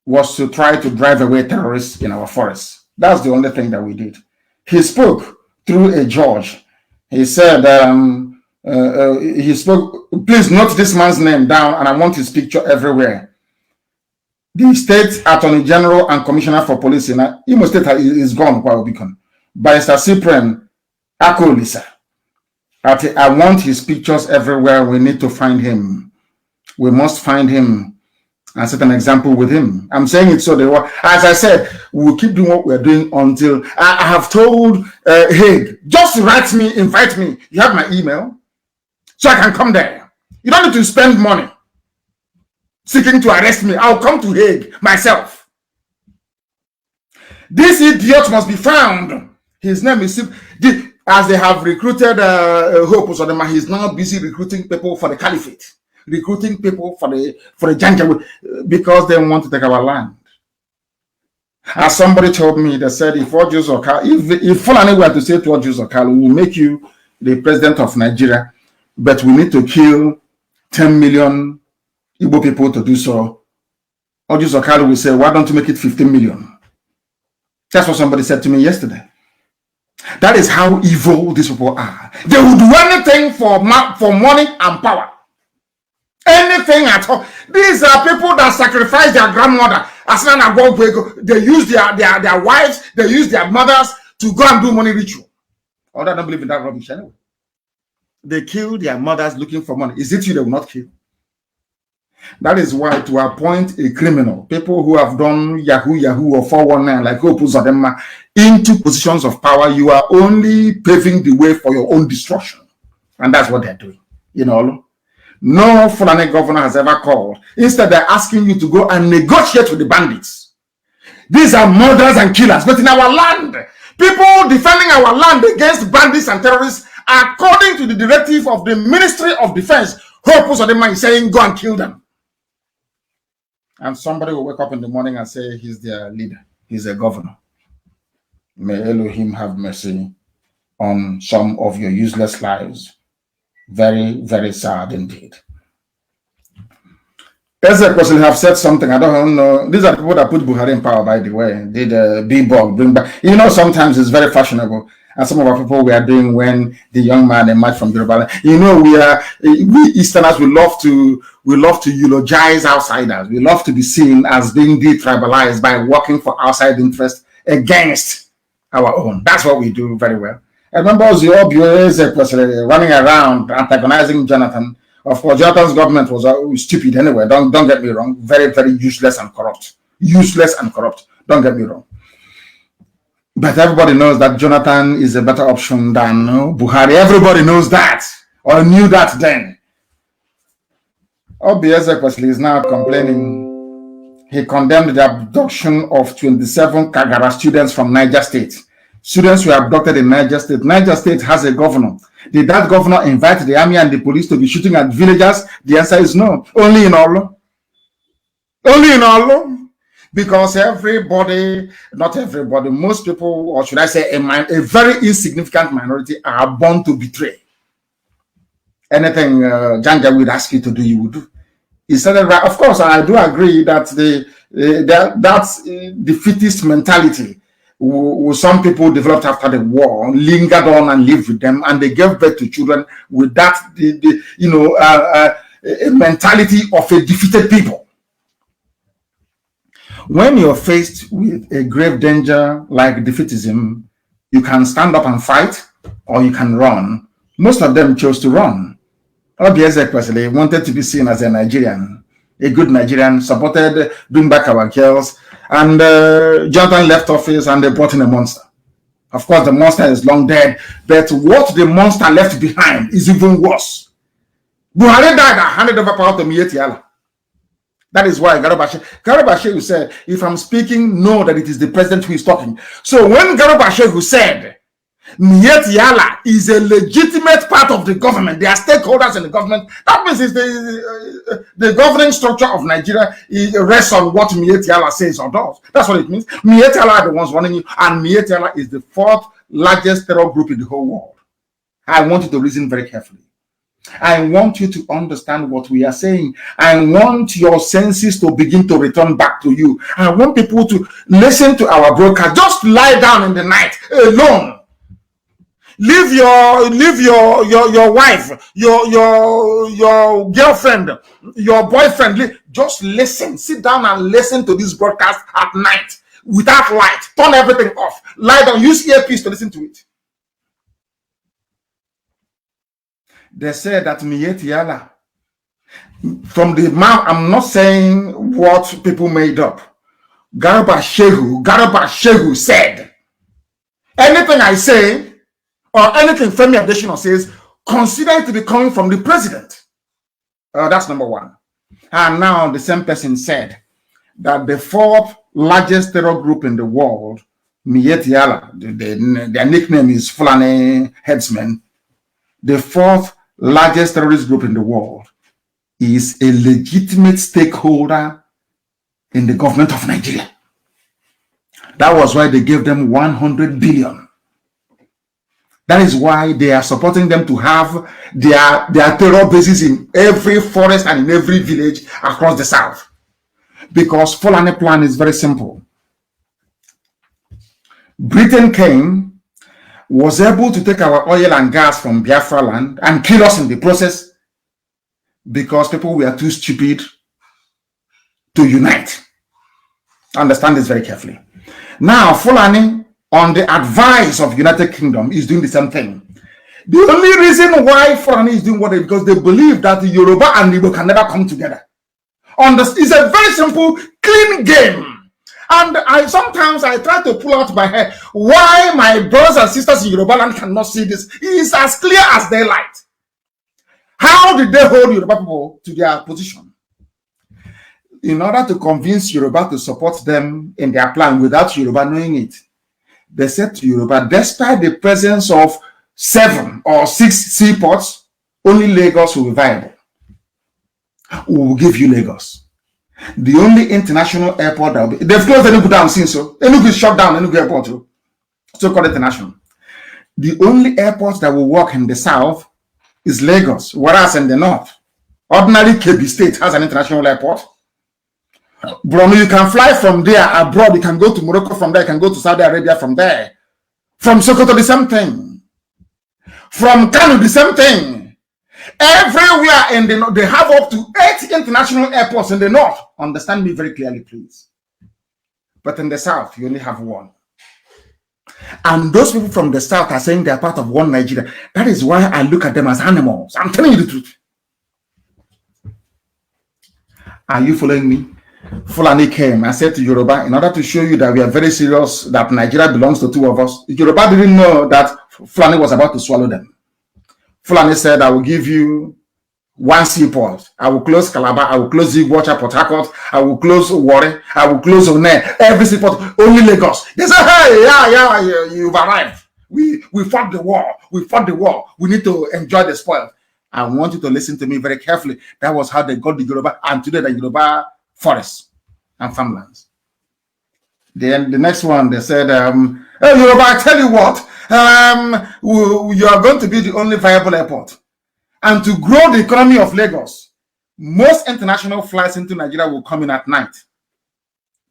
was to try to drive away terrorists in our forests. That's the only thing that we did. He spoke through a judge He said, he spoke, please note this man's name down, and I want his picture everywhere. The State Attorney General and Commissioner for Police in Imo State is gone, Barrister Cyprian Akolisa. I want his pictures everywhere. We need to find him. We must find him and set an example with him. I'm saying it so they were, as I said, we'll keep doing what we're doing until I have told Hague, just write me, invite me. You have my email, so I can come there. You don't need to spend money seeking to arrest me. I'll come to Hague myself. This idiot must be found. His name is, as they have recruited Hope Uzodinma, he's now busy recruiting people for the caliphate. Recruiting people for the Janjaweed because they want to take our land. As somebody told me, they said, if Fulani were to say to Ojus we will make you the president of Nigeria, but we need to kill 10 million Igbo people to do so. Ojus will say, why don't you make it 15 million? That's what somebody said to me yesterday. That is how evil these people are. They will do anything for money and power. Anything at all. These are people that sacrifice their grandmother. They use their wives, they use their mothers to go and do money ritual. I don't believe in that rubbish anyway. They kill their mothers looking for money. Is it you they will not kill? That is why to appoint a criminal, people who have done Yahoo or 419 like Hope Uzodinma into positions of power, you are only paving the way for your own destruction. And that's what they're doing. You know, no Fulani governor has ever called. Instead, they're asking you to go and negotiate with the bandits. These are murderers and killers, but in our land, people defending our land against bandits and terrorists, according to the directive of the Ministry of Defense, Hope Uzodinma is saying, go and kill them. And somebody will wake up in the morning and say he's their leader, he's a governor. May Elohim have mercy on some of your useless lives. Very, very sad indeed. Ezek Wesley have said something, I don't know. These are the people that put Buhari in power, by the way. Did B-Bog bring back? You know, sometimes it's very fashionable. And some of our people we are doing when the young man emerged from Yoruba. You know, we Easterners, we love to eulogize outsiders. We love to be seen as being detribalized by working for outside interests against our own. That's what we do very well. I remember Ezek was running around antagonizing Jonathan. Of course, Jonathan's government was stupid anyway. Don't get me wrong. Very, very useless and corrupt. Useless and corrupt. Don't get me wrong. But everybody knows that Jonathan is a better option than Buhari. Everybody knows that, or knew that then. Ezek Wesley is now complaining. He condemned the abduction of 27 Kagara students from Niger State. Students were abducted in Niger State. Niger State has a governor. Did that governor invite the army and the police to be shooting at villagers? The answer is no. Only in Olo. Only in Olo. Because everybody, not everybody, most people, or should I say a very insignificant minority, are born to betray. Anything Janja would ask you to do, you would do. He said, right. Of course, I do agree that that's defeatist mentality. Some people developed after the war, lingered on and lived with them, and they gave birth to children with that, a mentality of a defeated people. When you're faced with a grave danger like defeatism, you can stand up and fight, or you can run. Most of them chose to run. Ezek Wesley wanted to be seen as a Nigerian, a good Nigerian, supported Bring Back Our Girls, and Jonathan left office and they brought in a monster. Of course, the monster is long dead, but what the monster left behind is even worse. Buhari died and handed over power to Miyetti Allah. That is why Garba Shehu said, if I'm speaking, know that it is the president who is talking. So when Garba Shehu said, Miyetti Allah is a legitimate part of the government, they are stakeholders in the government, that means it's the governing structure of Nigeria rests on what Miyetti Allah says or does. That's what it means. Miyetti Allah are the ones running you, and Miyetti Allah is the 4th largest terror group in the whole world. I want you to reason very carefully. I want you to understand what we are saying. I want your senses to begin to return back to you. I want people to listen to our broadcast. Just lie down in the night alone. Leave your wife, your girlfriend, your boyfriend. Just listen. Sit down and listen to this broadcast at night without light. Turn everything off. Lie down. Use earpiece to listen to it. They said that Mietiala, from the mouth, I'm not saying what people made up. Garba Shehu said, anything I say or anything Femi Adesina says, consider it to be coming from the president. That's number one. And now the same person said that the fourth largest terror group in the world, Mietiala, their nickname is Fulani Headsmen, the fourth largest terrorist group in the world, is a legitimate stakeholder in the government of Nigeria. That was why they gave them 100 billion. That is why they are supporting them to have their terror bases in every forest and in every village across the south. Because Fulani plan is very simple. Britain came, was able to take our oil and gas from Biafra land and kill us in the process because people were too stupid to unite. Understand this very carefully. Now, Fulani, on the advice of United Kingdom, is doing the same thing. The only reason why Fulani is doing what they because they believe that the Yoruba and Igbo can never come together. It's a very simple, clean game. And sometimes I try to pull out my hair why my brothers and sisters in Yoruba land cannot see this. It is as clear as daylight. How did they hold Yoruba people to their position? In order to convince Yoruba to support them in their plan without Yoruba knowing it, they said to Yoruba, despite the presence of 7 or 6 seaports, only Lagos will be viable. We will give you Lagos. The only international airport that will be, they've closed Enugu down since, so Enugu is shut down, Enugu airport, so-called international. The only airport that will work in the south is Lagos, whereas in the north, ordinary Kebbi State has an international airport. Bruno, you can fly from there abroad, you can go to Morocco from there, you can go to Saudi Arabia from there. From Sokoto, the same thing. From Kanu, the same thing. Everywhere in the north, they have up to 8 international airports in the north. Understand me very clearly, please. But in the south, you only have 1. And those people from the south are saying they are part of one Nigeria. That is why I look at them as animals. I'm telling you the truth. Are you following me? Fulani came and said to Yoruba, in order to show you that we are very serious, that Nigeria belongs to 2 of us. Yoruba didn't know that Fulani was about to swallow them. Fulani said, I will give you 1 seaport. I will close Calabar. I will close Iguacha, Port Harcourt. I will close Warri. I will close One. Every seaport, only Lagos. They said, hey, yeah, you've arrived. We fought the war. We fought the war. We need to enjoy the spoil. I want you to listen to me very carefully. That was how they got the Yoruba, and today the Yoruba forests and farmlands. Then the next one, they said, hey, Yoruba, I tell you what, you are going to be the only viable airport. And to grow the economy of Lagos, most international flights into Nigeria will come in at night.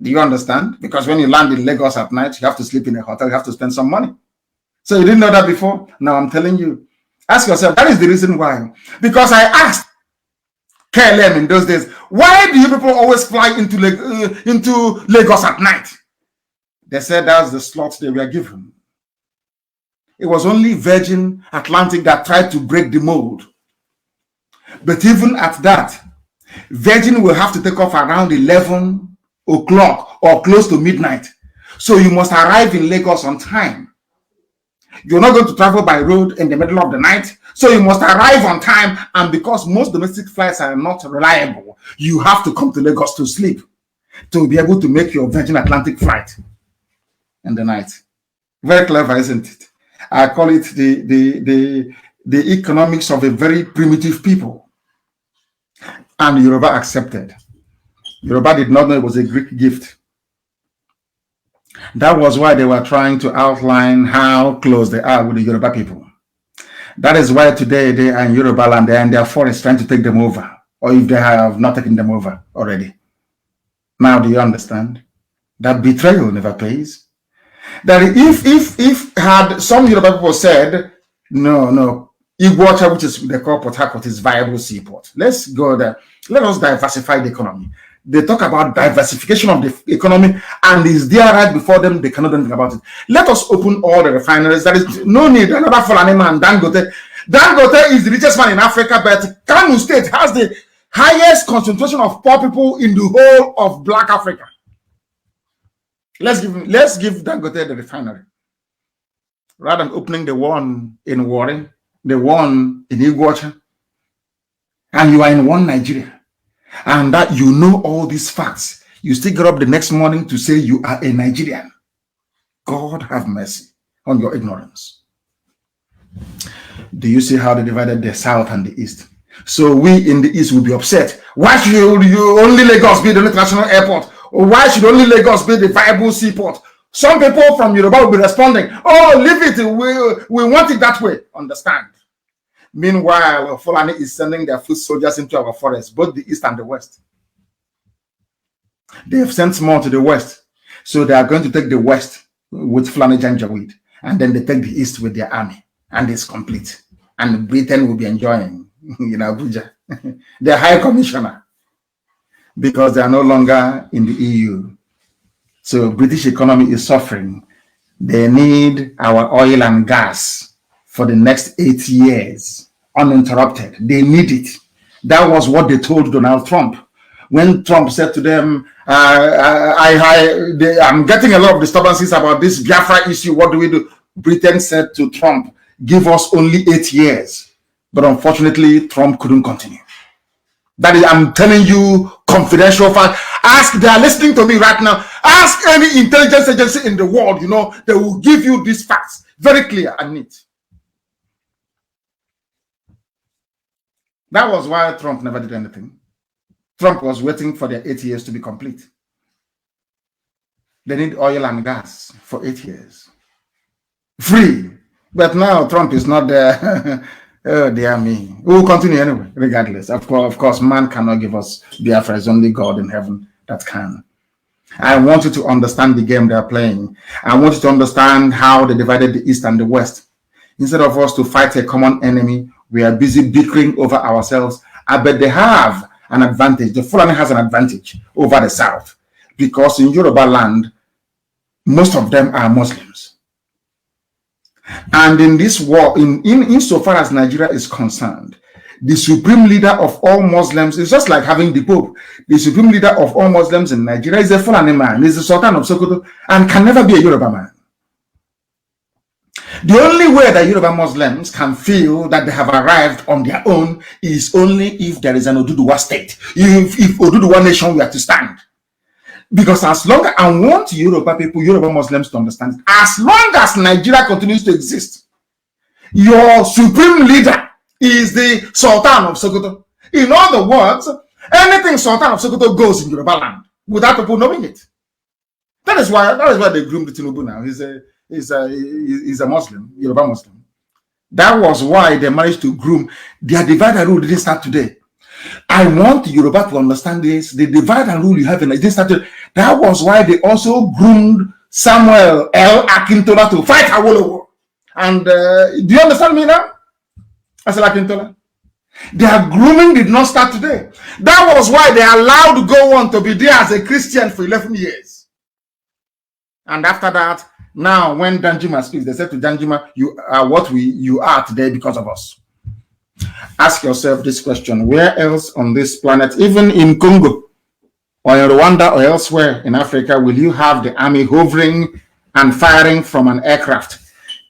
Do you understand? Because when you land in Lagos at night, you have to sleep in a hotel, you have to spend some money. So you didn't know that before? Now I'm telling you. Ask yourself, that is the reason why. Because I asked KLM in those days, why do you people always fly into Lagos at night? They said that's the slot they were given. It was only Virgin Atlantic that tried to break the mold. But even at that, Virgin will have to take off around 11 o'clock or close to midnight. So you must arrive in Lagos on time. You're not going to travel by road in the middle of the night. So you must arrive on time. And because most domestic flights are not reliable, you have to come to Lagos to sleep to be able to make your Virgin Atlantic flight in the night. Very clever, isn't it? I call it the economics of a very primitive people. And Yoruba accepted. Yoruba did not know it was a Greek gift. That was why they were trying to outline how close they are with the Yoruba people. That is why today they are in Yoruba land, they are in their forest trying to take them over, or if they have not taken them over already. Now, do you understand? That betrayal never pays. That if had some Yoruba people said, No, no. Iguacha, which is the core Port Harcourt, is viable seaport. Let's go there. Let us diversify the economy. They talk about diversification of the economy, and is there right before them. They cannot do anything about it. Let us open all the refineries. There is no need. Another Fulani man, Dangote. Dangote is the richest man in Africa, but Kanu State has the highest concentration of poor people in the whole of Black Africa. Let's give Dangote the refinery, rather than opening the one in Warren, the one in Iguacha, and you are in one Nigeria, and that you know all these facts, you still get up the next morning to say you are a Nigerian. God have mercy on your ignorance. Do you see how they divided the South and the East? So we in the East will be upset. Why should you only Lagos be the international airport? Or why should only Lagos be the viable seaport? Some people from Yoruba will be responding, oh, leave it, we want it that way. Understand? Meanwhile, Fulani is sending their foot soldiers into our forests, both the East and the West. They have sent more to the West. So they are going to take the West with Fulani Janjaweed, and then they take the East with their army, and it's complete. And Britain will be enjoying in Abuja, the High Commissioner, because they are no longer in the EU. So British economy is suffering. They need our oil and gas for the next 8 years, uninterrupted. They need it. That was what they told Donald Trump. When Trump said to them, I'm getting a lot of disturbances about this Biafra issue, what do we do? Britain said to Trump, give us only 8 years. But unfortunately, Trump couldn't continue. That is, I'm telling you, confidential fact. Ask, they are listening to me right now. Ask any intelligence agency in the world, they will give you these facts very clear and neat. That was why Trump never did anything. Trump was waiting for their 8 years to be complete. They need oil and gas for 8 years. Free. But now Trump is not there. Oh, dear me. We will continue anyway, regardless. Of course, man cannot give us Biafra. It's only God in heaven that can. I want you to understand the game they're playing. I want you to understand how they divided the East and the West. Instead of us to fight a common enemy, we are busy bickering over ourselves. I bet they have an advantage. The Fulani has an advantage over the South, because in Yoruba land, most of them are Muslims. And in this war, insofar as Nigeria is concerned, the supreme leader of all Muslims is just like having the Pope. The supreme leader of all Muslims in Nigeria is a Fulani man, is the Sultan of Sokoto, and can never be a Yoruba man. The only way that Yoruba Muslims can feel that they have arrived on their own is only if there is an Oduduwa state, if Oduduwa nation were to stand. Because as long as, I want Yoruba people, Yoruba Muslims to understand, as long as Nigeria continues to exist, your supreme leader is the Sultan of Sokoto. In other words, anything Sultan of Sokoto goes in Yoruba land without people knowing it. That is why they groomed Tinubu now. He's a Muslim, Yoruba Muslim. That was why they managed to groom. Their divide and rule didn't start today. I want Yoruba to understand this. The divide and rule you have in it didn't start today. That was why they also groomed Samuel L. Akintola to fight Awolowo. And do you understand me now? I said Akintola. Their grooming did not start today. That was why they allowed Gowon to be there as a Christian for 11 years. And after that, now when Danjuma speaks, they said to Danjuma, you are what you are today because of us. Ask yourself this question: where else on this planet, even in Congo or in Rwanda or elsewhere in Africa, will you have the army hovering and firing from an aircraft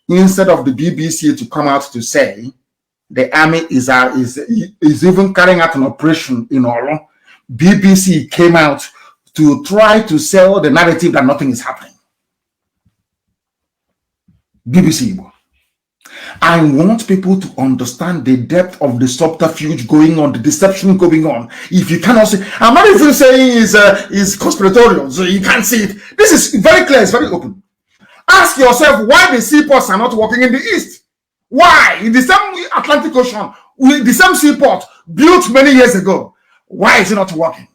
instead of the BBC to come out to say the army is even carrying out an operation in Oro? BBC came out to try to sell the narrative that nothing is happening. BBC Igbo. I want people to understand the depth of the subterfuge going on, the deception going on. If you cannot see, I'm not even saying is conspiratorial, so you can't see it. This is very clear, it's very open. Ask yourself why the seaports are not working in the East. Why? In the same Atlantic Ocean, the same seaport built many years ago, why is it not working?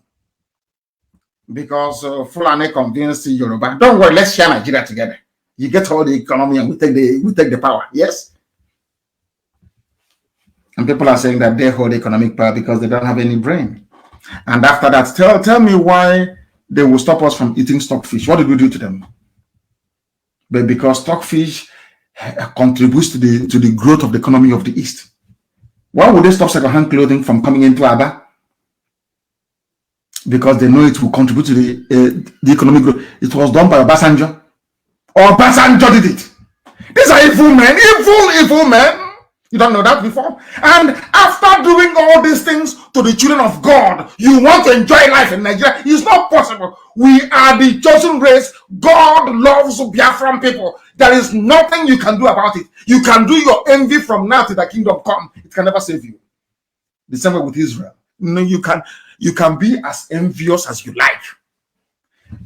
Because Fulani convinced Yoruba, don't worry, let's share Nigeria together. You get all the economy and we take the power. Yes? And people are saying that they hold economic power because they don't have any brain. And after that, tell me why they will stop us from eating stockfish. What did we do to them? But because stockfish contributes to the growth of the economy of the East. Why would they stop second-hand clothing from coming into Aba? Because they know it will contribute to the economic growth. It was done by Obasanjo. Obasanjo did it. These are evil men, evil men. You don't know that before. And after doing all these things to the children of God, you want to enjoy life in Nigeria? It's not possible. We are the chosen race. God loves Biafran people. There is nothing you can do about it. You can do your envy from now to the kingdom come. It can never save you. The same way with Israel. No, you can be as envious as you like.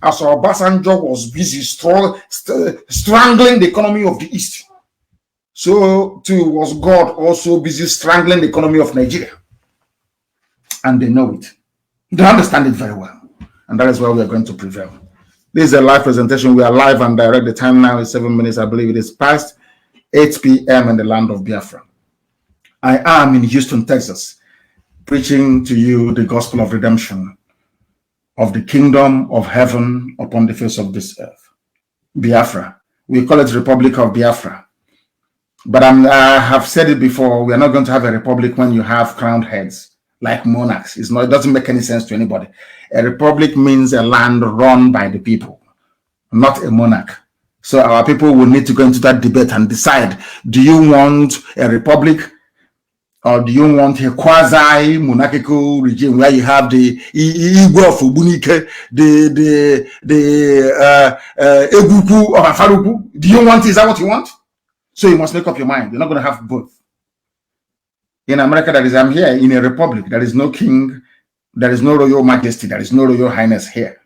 As Obasanjo was busy strangling the economy of the East, so too was God also busy strangling the economy of Nigeria. And they know it. They understand it very well. And that is why we are going to prevail. This is a live presentation. We are live and direct. The time now is 7 minutes. I believe it is past 8 p.m. in the land of Biafra. I am in Houston, Texas, preaching to you the gospel of redemption, of the kingdom of heaven upon the face of this earth. Biafra. We call it Republic of Biafra. But I have said it before, we are not going to have a republic when you have crowned heads like monarchs. It doesn't make any sense to anybody. A republic means a land run by the people, not a monarch. So our people will need to go into that debate and decide, do you want a republic or do you want a quasi-monarchical regime where you have the Igwe of Ubunike, the Eguku of Afaruku? Do you want, is that what you want? So you must make up your mind. You're not going to have both. In America, I'm here in a republic. There is no king. There is no royal majesty. There is no royal highness here.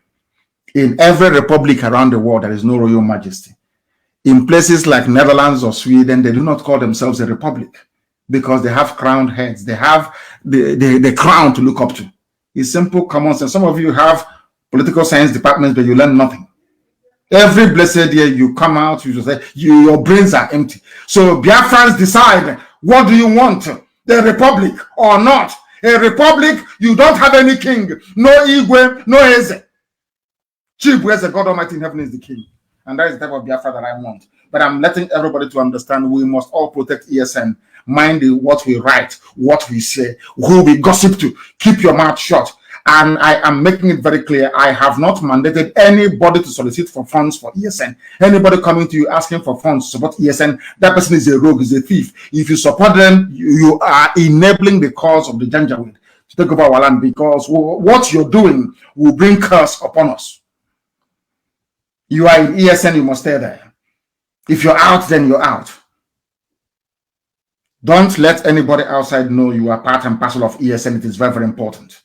In every republic around the world, there is no royal majesty. In places like Netherlands or Sweden, they do not call themselves a republic because they have crowned heads. They have the crown to look up to. It's simple common sense. Some of you have political science departments, but you learn nothing. Every blessed year you come out, you just say your brains are empty. So Biafrans decide, what do you want? The republic or not? A republic, you don't have any king. No Igwe, no Eze. Chibueze, God Almighty in heaven is the king. And that is the type of Biafra that I want. But I'm letting everybody to understand we must all protect ESN. Mind what we write, what we say, who we gossip to. Keep your mouth shut. And I am making it very clear, I have not mandated anybody to solicit for funds for ESN. Anybody coming to you asking for funds to support ESN, that person is a rogue, is a thief. If you support them, you are enabling the cause of the Janjaweed to take over our land, because what you're doing will bring curse upon us. You are in ESN, you must stay there. If you're out, then you're out. Don't let anybody outside know you are part and parcel of ESN. It is very, very important.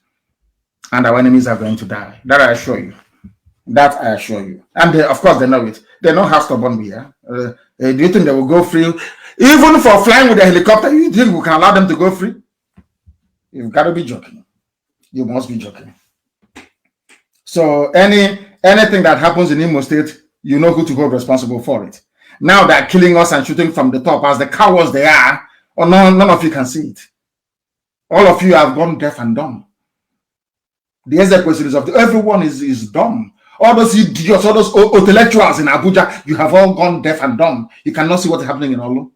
And our enemies are going to die. That I assure you. That I assure you. And they, of course, they know it. They know how stubborn we are. Do you think they will go free? Even for flying with a helicopter, you think we can allow them to go free? You've got to be joking. You must be joking. So anything that happens in Imo State, you know who to hold responsible for it. Now they're killing us and shooting from the top as the cowards they are. Or none of you can see it. All of you have gone deaf and dumb. The execution of everyone is dumb. All those idiots, all those intellectuals in Abuja, you have all gone deaf and dumb. You cannot see what's happening in Olu.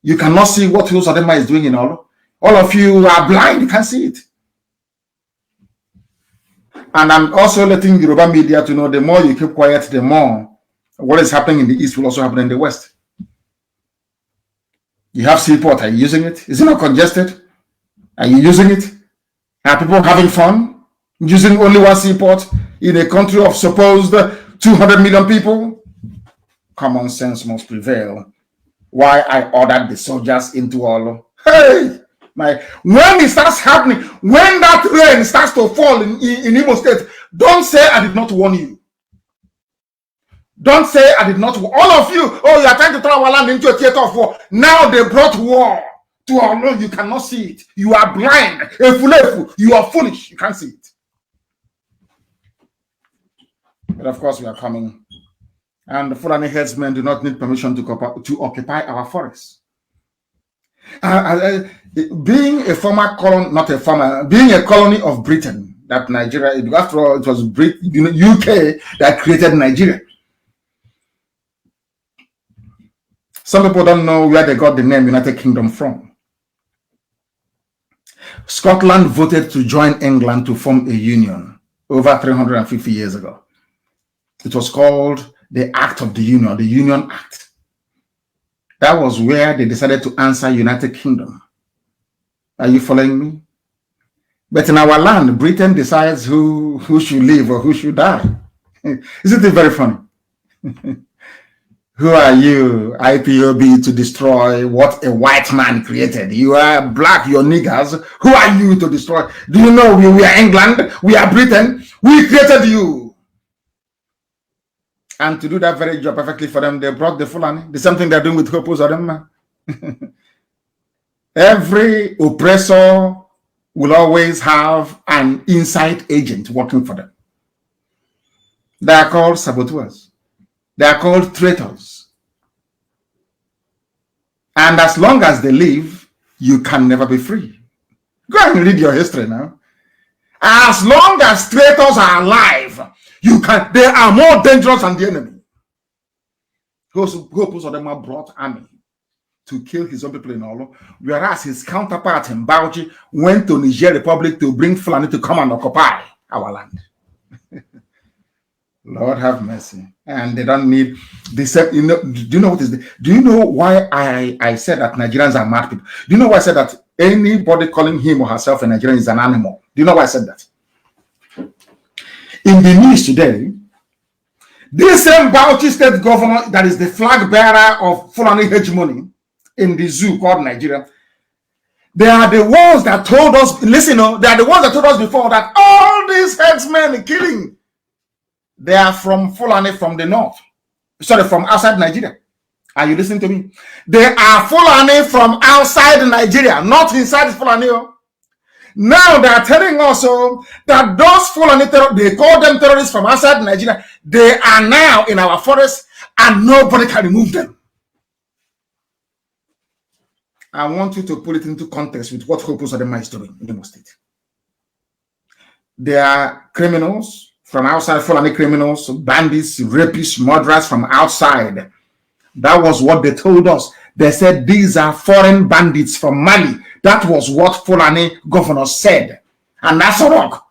You cannot see what Uzodema is doing in Olu. All of you are blind. You can't see it. And I'm also letting Yoruba media to know, the more you keep quiet, the more what is happening in the East will also happen in the West. You have seaport. Are you using it? Is it not congested? Are you using it? Are people having fun? Using only one seaport in a country of supposed 200 million people? Common sense must prevail. Why I ordered the soldiers into Olo. Hey! When it starts happening, when that rain starts to fall in Imo State, don't say I did not warn you. Don't say I did not warn all of you. Oh, you are trying to turn our land into a theater of war. Now they brought war to Olo. You cannot see it. You are blind. You are foolish. You can't see it. But of course, we are coming. And the Fulani herdsmen do not need permission to occupy our forests. Being a former colony, not a former, being a colony of Britain, that Nigeria, after all, it was UK that created Nigeria. Some people don't know where they got the name United Kingdom from. Scotland voted to join England to form a union over 350 years ago. It was called the Act of the Union, the Union Act. That was where they decided to answer United Kingdom. Are you following me? But in our land, Britain decides who should live or who should die. Isn't it very funny? Who are you, IPOB, to destroy what a white man created? You are black, you're niggers. Who are you to destroy? Do you know we are England? We are Britain. We created you. And to do that very job perfectly for them, they brought the Fulani. The same thing they're doing with Hopos or them. Every oppressor will always have an inside agent working for them. They are called saboteurs. They are called traitors. And as long as they live, you can never be free. Go and read your history now. As long as traitors are alive, they are more dangerous than the enemy. Most of them have brought army to kill his own people in Olo, whereas his counterpart in Bauchi went to Niger Republic to bring Fulani to come and occupy our land. Lord have mercy. And they don't need this. Do you know what is the, do you know why I said that Nigerians are mad people? Do you know why I said that anybody calling him or herself a Nigerian is an animal? Do you know why I said that? In the news today, this same Bauchi state governor that is the flag bearer of Fulani hegemony in the zoo called Nigeria, they are the ones that told us, listen, they are the ones that told us before that all these headsmen killing, they are from Fulani from the north. Sorry, from outside Nigeria. Are you listening to me? They are Fulani from outside Nigeria, not inside Fulani. Now they are telling us that those Fulani, they call them terrorists from outside Nigeria. They are now in our forest and nobody can remove them. I want you to put it into context with what Hopos Adema is doing in Imo State. They are criminals from outside, Fulani criminals, bandits, rapists, murderers from outside. That was what they told us. They said these are foreign bandits from Mali. That was what Fulani governor said. And that's a rock.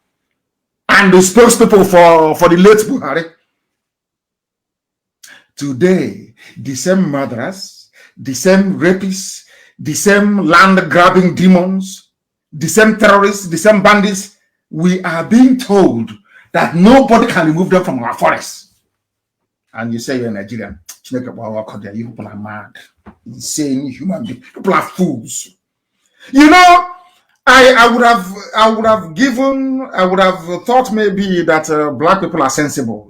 And the spokespeople for the late Buhari. Today, the same murderers, the same rapists, the same land-grabbing demons, the same terrorists, the same bandits, we are being told that nobody can remove them from our forests. And you say you're Nigerian. You people are mad, insane human beings. People are fools. You know, I would have thought maybe that black people are sensible.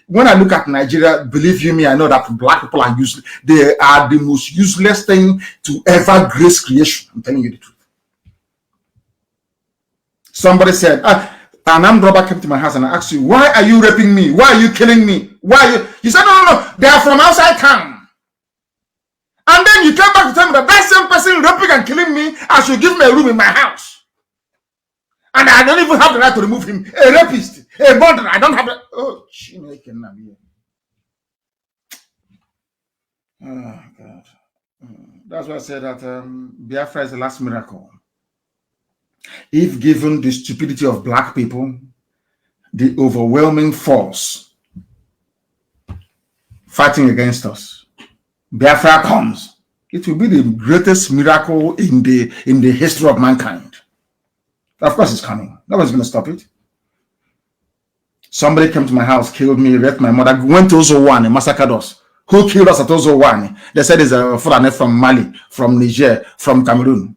When I look at Nigeria, believe you me, I know that black people are useless. They are the most useless thing to ever grace creation. I'm telling you the truth. Somebody said, an armed robber came to my house and I asked you, why are you raping me? Why are you killing me? Why are you? You said, no, they are from outside town. And then you came back to tell me that that same person raping and killing me, I should give me a room in my house. And I don't even have the right to remove him. A rapist, a murderer, I don't have the... Oh, God. That's why I said that Biafra is the last miracle. If given the stupidity of black people, the overwhelming force fighting against us, Biafra comes. It will be the greatest miracle in the history of mankind. Of course, it's coming. Nobody's going to stop it. Somebody came to my house, killed me, raped my mother, went to Ozo1 and massacred us. Who killed us at Ozo1? They said it's a Fulani from Mali, from Niger, from Cameroon.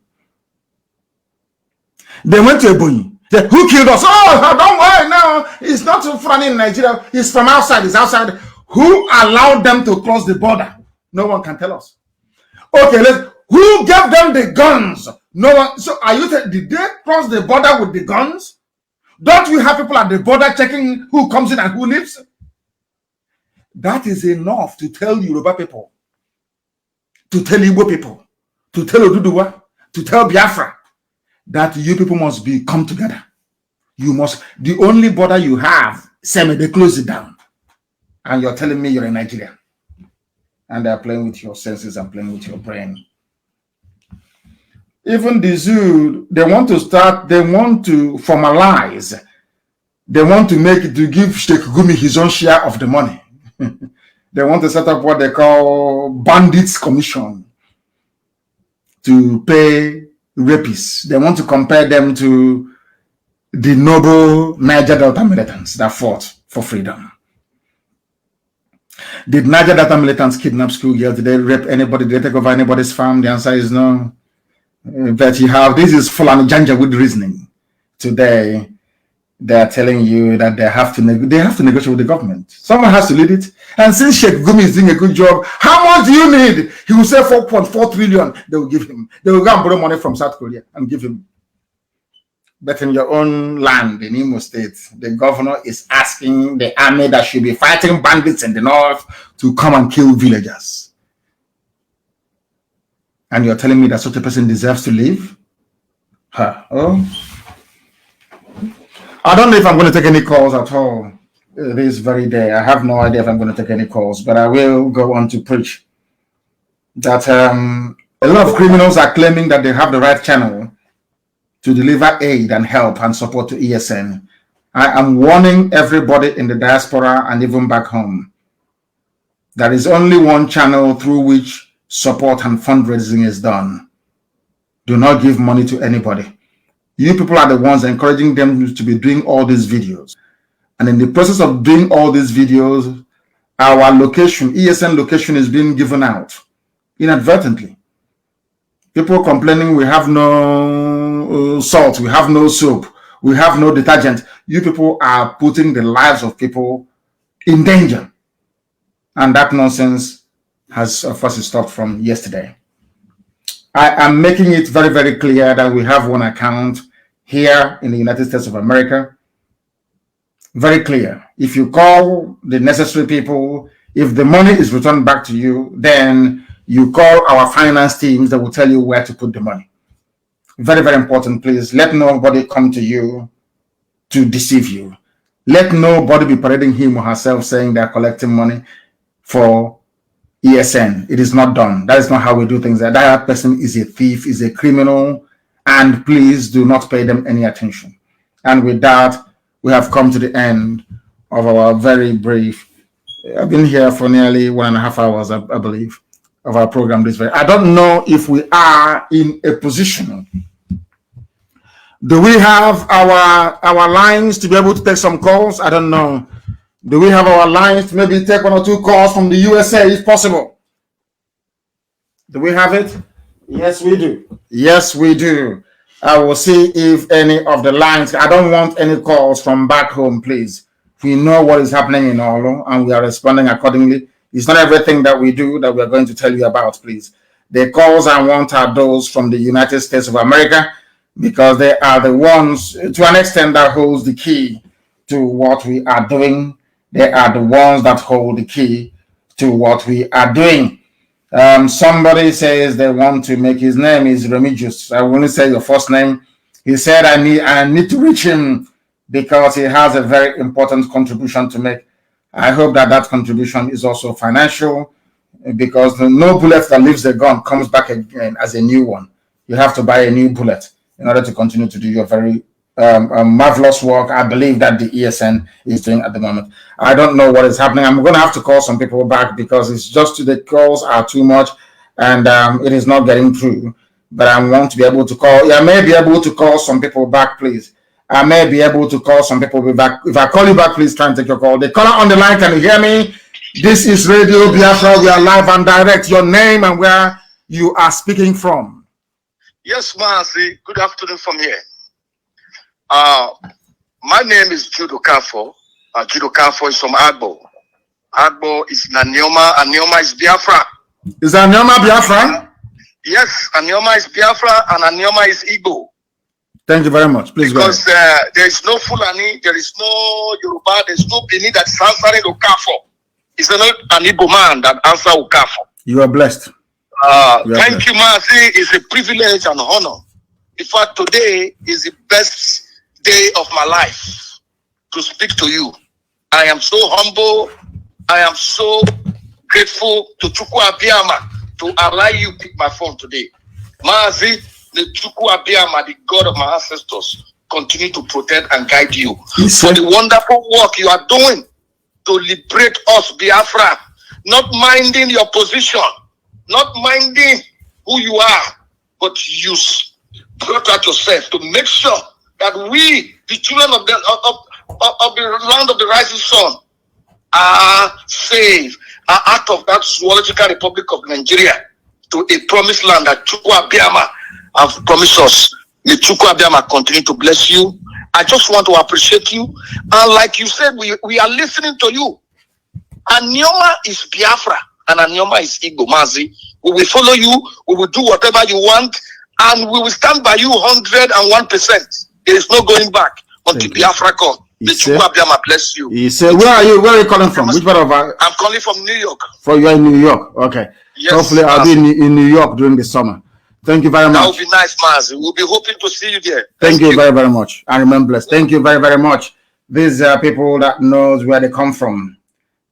They went to Ebonyi. Who killed us? Oh, don't worry now. It's not Fulani in Nigeria. He's from outside. He's outside. Who allowed them to cross the border? No one can tell us. Okay, who gave them the guns? No one. So are you saying, did they cross the border with the guns? Don't we have people at the border checking who comes in and who leaves? That is enough to tell Yoruba people, to tell Igbo people, to tell Oduduwa, to tell Biafra that you people must come together. You must, the only border you have, Seme, they close it down. And you're telling me you're in Nigeria. And they're playing with your senses and playing with your brain. Even the zoo, they want to formalize. They want to give Sheikh Gumi his own share of the money. They want to set up what they call bandits commission to pay rapists. They want to compare them to the noble Niger Delta militants that fought for freedom. Did Niger Delta militants kidnap schoolgirls? Did they rape anybody? Did they take over anybody's farm? The answer is no. But you have, this is full and Janjaweed reasoning. Today, they are telling you that they have to negotiate with the government. Someone has to lead it. And since Sheikh Gumi is doing a good job, how much do you need? He will say 4.4 trillion. They will give him. They will go and borrow money from South Korea and give him. But in your own land, in Imo State, the governor is asking the army that should be fighting bandits in the north to come and kill villagers. And you're telling me that such a person deserves to live? Oh. I don't know if I'm going to take any calls at all this very day. I have no idea if I'm going to take any calls, but I will go on to preach that a lot of criminals are claiming that they have the right channel to deliver aid and help and support to ESN. I am warning everybody in the diaspora and even back home. There is only one channel through which support and fundraising is done. Do not give money to anybody. You people are the ones encouraging them to be doing all these videos. And in the process of doing all these videos, our location, ESN location, is being given out inadvertently. People complaining we have no salt, we have no soap, we have no detergent. You people are putting the lives of people in danger. And that nonsense has, of course, stopped from yesterday. I am making it very, very clear that we have one account here in the United States of America. Very clear. If you call the necessary people, if the money is returned back to you, then you call our finance teams that will tell you where to put the money. Very, very important, please. Let nobody come to you to deceive you. Let nobody be parading him or herself saying they're collecting money for ESN. It is not done. That is not how we do things. That person is a thief, is a criminal, and please do not pay them any attention. And with that, we have come to the end of our very brief, I've been here for nearly 1.5 hours, I believe, of our program this way. I don't know if we are in a position. Do we have our lines to be able to take some calls? I don't know. Do we have our lines to maybe take 1 or 2 calls from the USA if possible? Do we have it? Yes, we do. Yes, we do. I will see if any of the lines, I don't want any calls from back home, please. We know what is happening in Olo and we are responding accordingly. It's not everything that we do that we are going to tell you about, please. The calls I want are those from the United States of America because they are the ones, to an extent, that holds the key to what we are doing. They are the ones that hold the key to what we are doing. Somebody says they want to make his name is Remigius. I will only say your first name. He said, I need to reach him because he has a very important contribution to make. I hope that contribution is also financial because no bullet that leaves the gun comes back again as a new one. You have to buy a new bullet in order to continue to do your very marvelous work. I believe that the ESN is doing at the moment. I don't know what is happening. I'm going to have to call some people back because it's just the calls are too much and it is not getting through. But I want to be able to call. I may be able to call some people back, please. I may be able to call some people back. If I call you back, please try and take your call. The caller on the line, can you hear me? This is Radio Biafra. We are live and direct. Your name and where you are speaking from. Yes, Mazi. Good afternoon from here. My name is Judo Kafo. Judo Kafo is from Agbo. Agbo is Nanyoma. Anyoma is Biafra. Is Anyoma Biafra? Yes, Anyoma is Biafra and Anyoma is Igbo. Thank you very much. Please because go ahead. There is no Fulani, there is no Yoruba, there is no Bini that is answering Okafo. It's not an Igbo man that answers Okafo. You are blessed. Thank you, Mazi. It's a privilege and honor. In fact, today is the best day of my life to speak to you. I am so humble. I am so grateful to Chukwu Abiyama to allow you to pick my phone today. Mazi, the Chukwu Abiyama, the God of my ancestors, continue to protect and guide you for the wonderful work you are doing to liberate us, Biafra, not minding your position, not minding who you are, but you brought out yourself to make sure that we, the children of the land of the rising sun, are saved, are out of that zoological republic of Nigeria to a promised land that Chukwu Abiyama have promised us. May Chukwu Abiyama continue to bless you. I just want to appreciate you. And like you said, we are listening to you. Anioma is Biafra and Anioma is Igbo, Mazi. We will follow you. We will do whatever you want. And we will stand by you 101%. There is no going back until Biafra comes. The Chukwu Abiyama bless you. He said, where are you? Where are you calling from? Which part of I'm calling from New York. You are in New York. Okay. Yes, hopefully I'll be in New York during the summer. Thank you very much. That would be nice, Mazi. We'll be hoping to see you there. Thank you very, very much. And remember, blessed. Thank you very, very much. These are people that knows where they come from.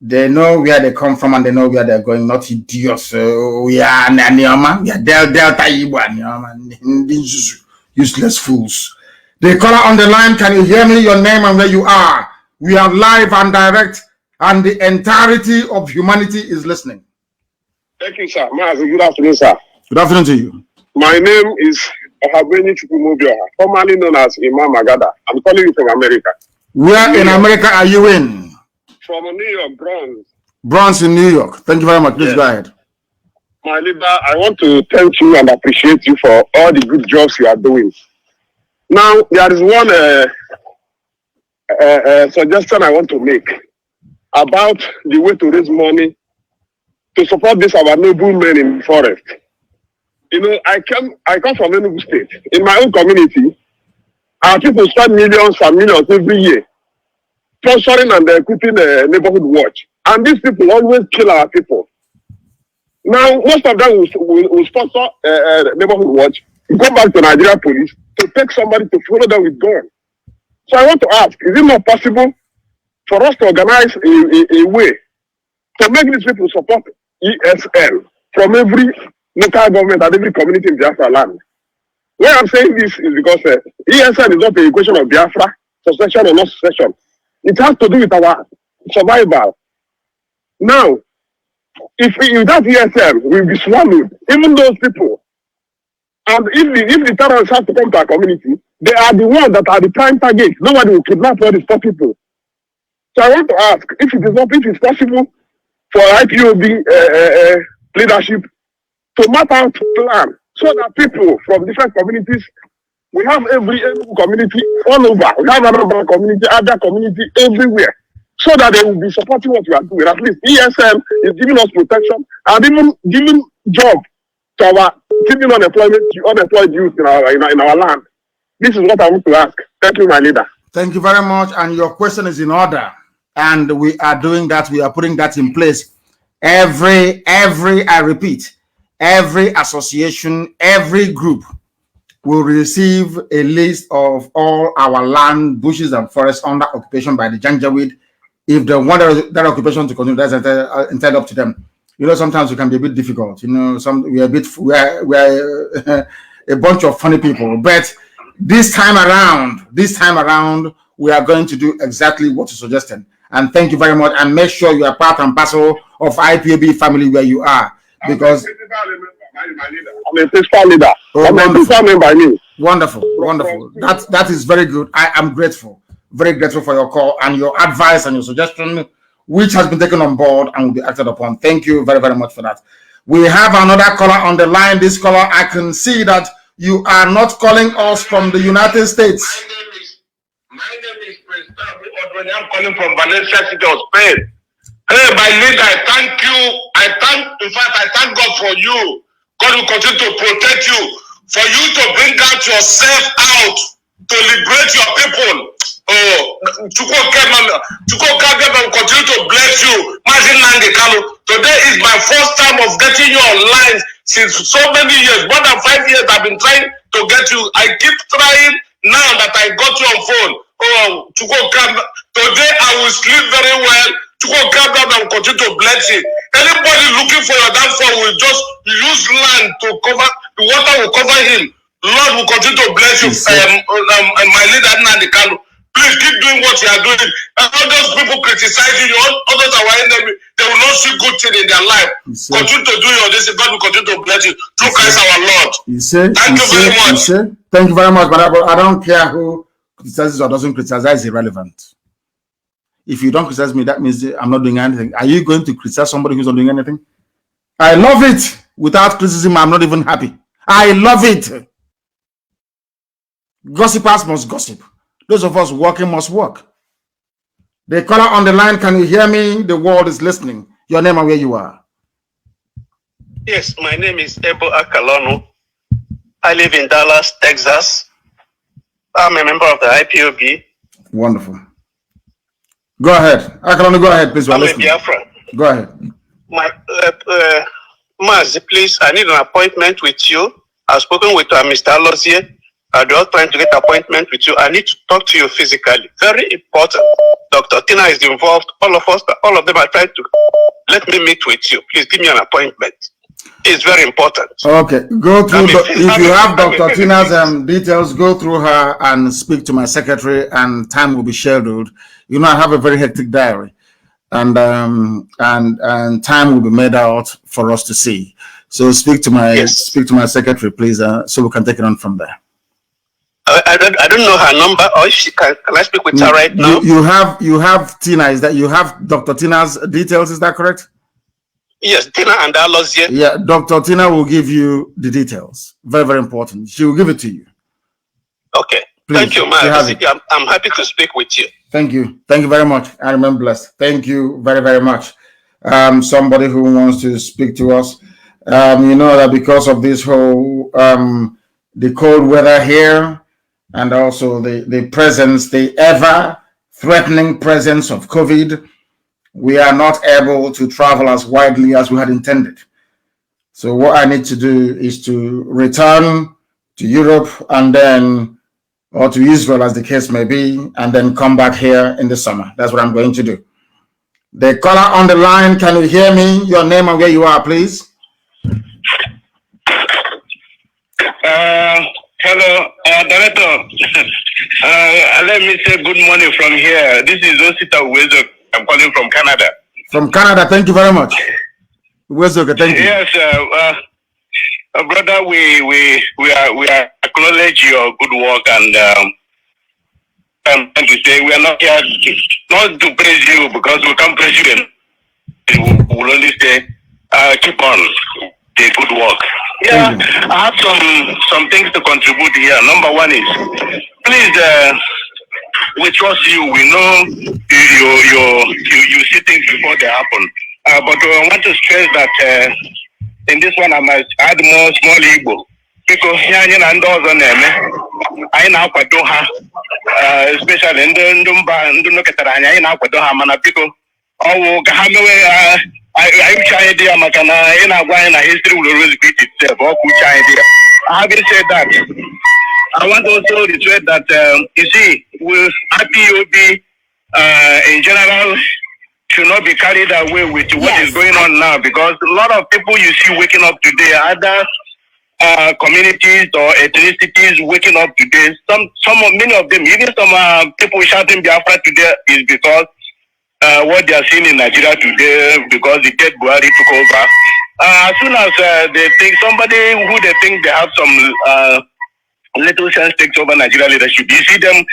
They know where they come from and they know where they're going. Not idiots. We are Anioma. We are Delta Igbo Anioma. Useless fools. The caller on the line, can you hear me? Your name and where you are. We are live and direct, and the entirety of humanity is listening. Thank you, sir. Mazi, good afternoon, sir. Good afternoon to you. My name is Ohabeni Chukwumobioha, formerly known as Imam Agada. I'm calling you from America. Where in America are you in? From New York, Bronx. Bronx in New York. Thank you very much. Please go ahead. My leader, I want to thank you and appreciate you for all the good jobs you are doing. Now, there is one suggestion I want to make about the way to raise money to support this our noble men in the forest. You know, I come from Enugu State. In my own community, our people spend millions and millions every year sponsoring and equipping a neighborhood watch. And these people always kill our people. Now, most of them will sponsor neighborhood watch, go back to Nigeria police to take somebody to follow them with gun. So I want to ask, is it not possible for us to organize a way to make these people support ESL from every local government and every community in Biafra land? Where I'm saying this is because ESL is not a question of Biafra, secession or not secession. It has to do with our survival. Now, if that ESL will be swallowed, even those people, and if the terrorists have to come to our community, they are the ones that are the prime target. Nobody will kidnap all these poor people. So I want to ask if it's possible for IPOB leadership to map out a plan so that people from different communities, we have every community all over, we have another community, other community everywhere, so that they will be supporting what we are doing. At least ESM is giving us protection and even giving job to our keeping unemployed youth in our land. This is what I want to ask. Thank you, my leader. Thank you very much. And your question is in order. And we are doing that. We are putting that in place. I repeat, every association, every group will receive a list of all our land, bushes, and forests under occupation by the Janjaweed. If they want that occupation to continue, that's entirely up to them. You know, sometimes it can be a bit difficult. You know, we are a bunch of funny people. But this time around, we are going to do exactly what you suggested. And thank you very much. And make sure you are part and parcel of IPOB family where you are, because I'm a fiscal leader. I'm a fiscal member. I mean, wonderful. That is very good. I am grateful, very grateful for your call and your advice and your suggestion, which has been taken on board and will be acted upon. Thank you very, very much for that. We have another caller on the line. This caller, I can see that you are not calling us from the United States. My name is President. I'm calling from Valencia City of Spain. Hey, my leader, I thank you. I thank God for you. God will continue to protect you. For you to bring out yourself out to liberate your people. Oh, Chukwu will continue to bless you. Mazi Nnamdi Kanu. Today is my first time of getting you online since so many years. More than 5 years I've been trying to get you. I keep trying now that I got you on phone. Oh, to go come. Today I will sleep very well. To go come down and continue to bless it. Anybody looking for your downfall will just use land to cover, the water will cover him. Lord will continue to bless you. My leader Nnamdi Kanu. Please keep doing what you are doing. All those people criticizing you, all those our enemy, they will not see good thing in their life. Continue to do your this. God will continue to bless you. Through Christ our Lord. Thank you very much. Thank you very much, but I don't care who criticizes or doesn't criticize. That is irrelevant. If you don't criticize me, that means I'm not doing anything. Are you going to criticize somebody who's not doing anything? I love it. Without criticism, I'm not even happy. I love it. Gossipers must gossip. Those of us working must work. The caller on the line, can you hear me? The world is listening. Your name and where you are. Yes, my name is Ebo Akalonu. I live in Dallas, Texas. I'm a member of the IPOB. Wonderful. Go ahead. Akalonu, go ahead, please. I'm a Biafran. Go ahead. Mazi, please, I need an appointment with you. I've spoken with Mr. Alozie. They're all trying to get an appointment with you. I need to talk to you physically. Very important. Dr. Tina is involved. All of them are trying to let me meet with you. Please give me an appointment. It's very important. Okay. Go through. If you have Dr. Tina's details, go through her and speak to my secretary, and time will be scheduled. You know, I have a very hectic diary, and time will be made out for us to see. So speak to my secretary, please, so we can take it on from there. I don't know her number, or if she can I speak with her right now? You have Tina. Is that you have Dr. Tina's details? Is that correct? Yes, Tina and Alozie. Yeah, Dr. Tina will give you the details. Very, very important. She will give it to you. Okay. Please, thank you, man. I'm happy to speak with you. Thank you. Thank you very much. I remain blessed. Thank you very, very much. Somebody who wants to speak to us. You know that because of this whole the cold weather here, and also the presence, the ever threatening presence of COVID, we are not able to travel as widely as we had intended. So what I need to do is to return to Europe and then, or to Israel as the case may be, and then come back here in the summer. That's what I'm going to do. The caller on the line, can you hear me? Your name and where you are, please. Hello, Director. Let me say good morning from here. This is Osita Uwezo. I'm calling from Canada. From Canada, thank you very much. Uwezo, thank you. Yes, brother, we acknowledge your good work, and I'm trying to say we are not here not to praise you because we can't praise you. We will only say keep on the good work. Yeah, I have some things to contribute here. Number one is, please, we trust you. We know you see things before they happen. But I want to stress that in this one I must add more small Igbo. Because here and also I now ha, especially in the Nokatanya in Aquadoha Mana people. Oh, I'm trying to Makana in a history will always repeat itself. Having said that, I want also to reiterate that you see, with IPOB in general should not be carried away with what is going on now, because a lot of people you see waking up today, other communities or ethnicities waking up today. Many of them, even some people shouting Biafra today is because what they are seeing in Nigeria today, because the dead Buhari took over. As soon as they think somebody who they think they have some little sense takes over Nigeria leadership, you see them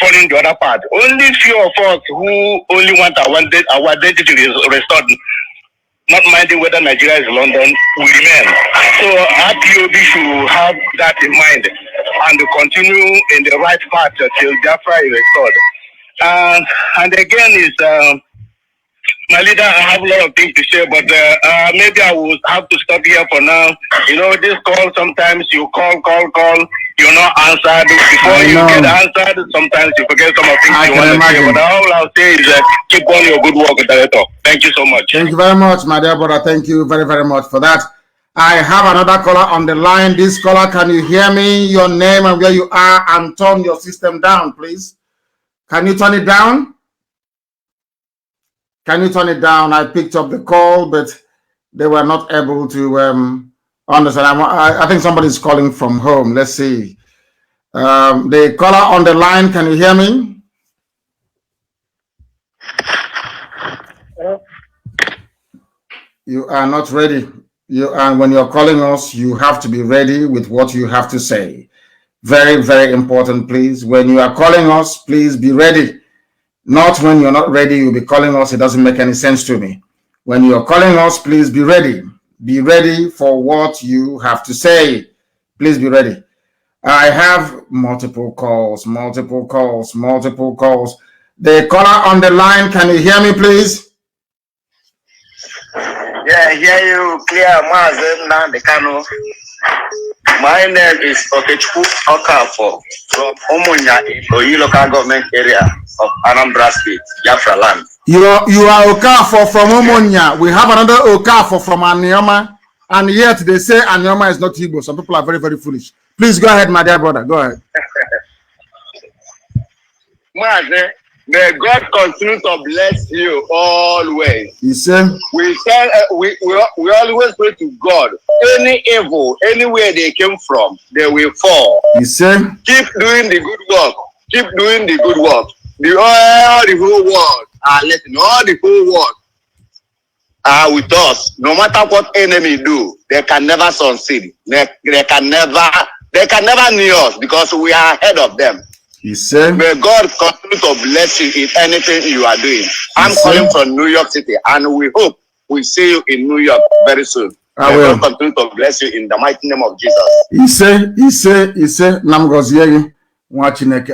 falling the other part. Only few of us who only want our identity restored, not minding whether Nigeria is London, will remain. So IPOB should have that in mind and continue in the right path till Biafra is restored. And again is my leader, I have a lot of things to share, but maybe I will have to stop here for now. You know, this call, sometimes you call, you're not answered. Before you get answered, sometimes you forget some of the things you want to say. But all I'll say is keep on your good work, Director. Thank you so much. Thank you very much, my dear brother. Thank you very, very much for that. I have another caller on the line. This caller, can you hear me? Your name and where you are, and turn your system down, please. Can you turn it down? Can you turn it down? I picked up the call, but they were not able to understand. I think somebody's calling from home. Let's see. The caller on the line, can you hear me? You are not ready. When you're calling us, you have to be ready with what you have to say. Very, very important, please. When you are calling us, please be ready. Not when you're not ready, you'll be calling us. It doesn't make any sense to me. When you're calling us, please be ready. Be ready for what you have to say. Please be ready. I have multiple calls. The caller on the line, can you hear me, please? Yeah, I hear you clear, Mazi, Nnamdi, Kanu. My name is Okechukwu Okafo from Umunya in Oyi local government area of Anambra State, Biafra land. You are Okafo from Umunya. We have another Okafo from Anioma, and yet they say Anioma is not Igbo. Some people are very, very foolish. Please go ahead, my dear brother. Go ahead. Mazi, may God continue to bless you always. You say? We always pray to God. Any evil, anywhere they came from, they will fall. You say? Keep doing the good work. Keep doing the good work. All the whole world are letting all the whole world are with us. No matter what enemy do, they can never succeed. They can never near us because we are ahead of them. You say? May God continue to bless you in anything you are doing. I'm calling from New York City, and we hope we see you in New York very soon. May God continue to bless you in the mighty name of Jesus. He say, Namgozi.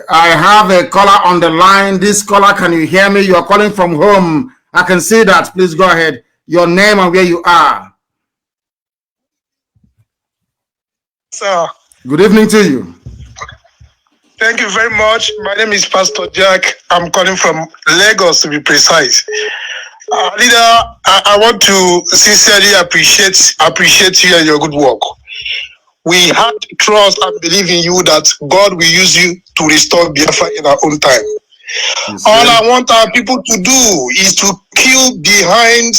I have a caller on the line. This caller, can you hear me? You're calling from home. I can see that. Please go ahead. Your name and where you are. Sir. Good evening to you. Thank you very much. My name is Pastor Jack. I'm calling from Lagos, to be precise. Leader, I want to sincerely appreciate you and your good work. We have trust and believe in you that God will use you to restore Biafra in our own time. All I want our people to do is to queue behind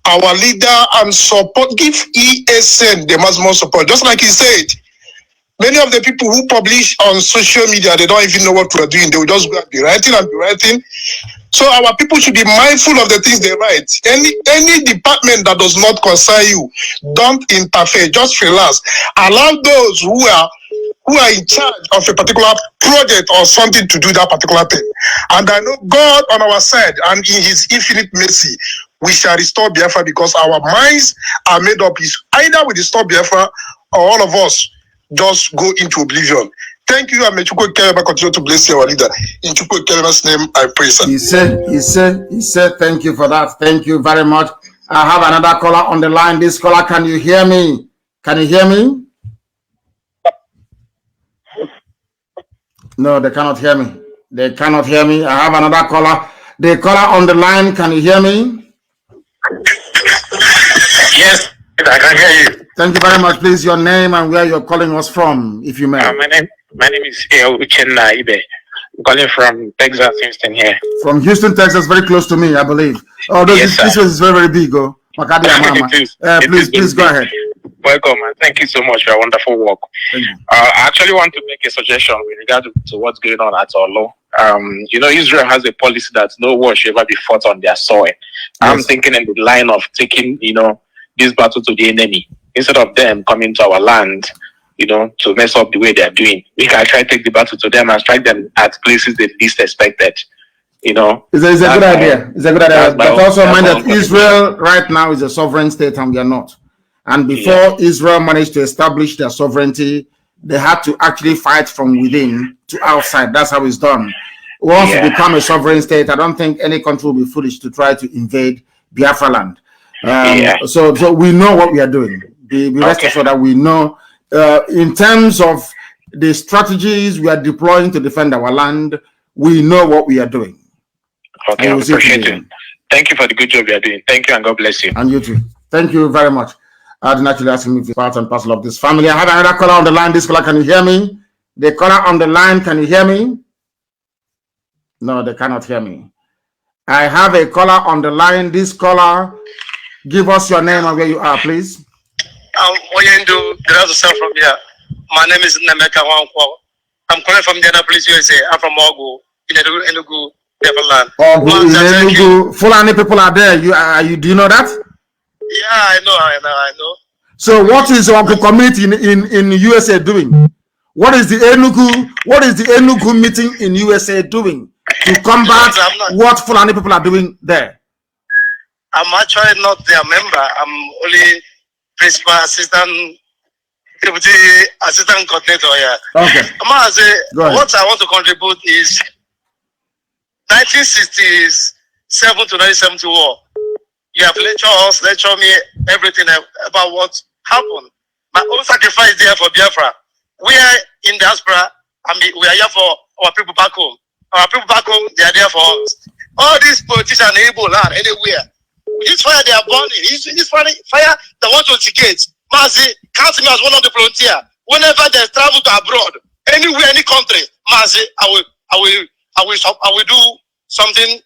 our leader and support, give ESN the maximum support. Just like he said, many of the people who publish on social media, they don't even know what we're doing. They will just be writing. So our people should be mindful of the things they write. Any department that does not concern you, don't interfere. Just relax. Allow those who are in charge of a particular project or something to do that particular thing. And I know God on our side, and in His infinite mercy, we shall restore Biafra, because our minds are made up. Is either we restore Biafra or all of us just go into oblivion. Thank you, and may Chukwu Keleba continue to bless our leader. In Chukwu Keleba's name, I pray, sir. He said, thank you for that. Thank you very much. I have another caller on the line. This caller, can you hear me? Can you hear me? No, they cannot hear me. They cannot hear me. I have another caller. The caller on the line, can you hear me? Yes, I can hear you. Thank you very much. Please, your name and where you're calling us from, if you may. My name is Uchenna Ibe. I'm calling from Texas, Houston here. From Houston, Texas, very close to me, I believe. Although yes, this is very, very big. Oh. Please go ahead. Welcome, and thank you so much for your wonderful work. I actually want to make a suggestion with regard to what's going on at Olo. Israel has a policy that no war should ever be fought on their soil. Yes. I'm thinking in the line of taking, this battle to the enemy instead of them coming to our land, to mess up the way they're doing. We can try to take the battle to them and strike them at places they least expected. It's a good idea. It's a good idea. But also mind that Israel right now is a sovereign state and we are not. And before Israel managed to establish their sovereignty, they had to actually fight from within to outside. That's how it's done. once you become a sovereign state, I don't think any country will be foolish to try to invade Biafra land. So we know what we are doing. Be rest assured that we know in terms of the strategies we are deploying to defend our land, we know what we are doing. Okay, I appreciate it. Thank you for the good job you are doing. Thank you and God bless you. And you too. Thank you very much. I didn't actually ask me if it's part and parcel of this family. I have another caller on the line. This caller, can you hear me? The caller on the line, can you hear me? No, they cannot hear me. I have a caller on the line. This caller, give us your name and where you are, please. Oyendo, from here. My name is Nnamdi. I'm calling from Indianapolis, USA. I'm from Ogu, in Enugu, Neverland. Enugu. Fulani people are there. Do you know that? Yeah, I know. So what is our community in USA doing? What is the Enugu meeting in USA doing to combat what Fulani people are doing there? I'm actually not their member. I'm only principal assistant, deputy assistant coordinator here. Okay. What I want to contribute is 1967 to 1970 war. You have lectured me everything about what happened. My own sacrifice there for Biafra. We are in diaspora, and we are here for our people back home. Our people back home, they are there for us. All these politicians are able land anywhere. This fire they are burning, this fire they want to instigate. Mazi, count me as one of the volunteers. Whenever they travel to abroad, anywhere, any country, Mazi, I will do something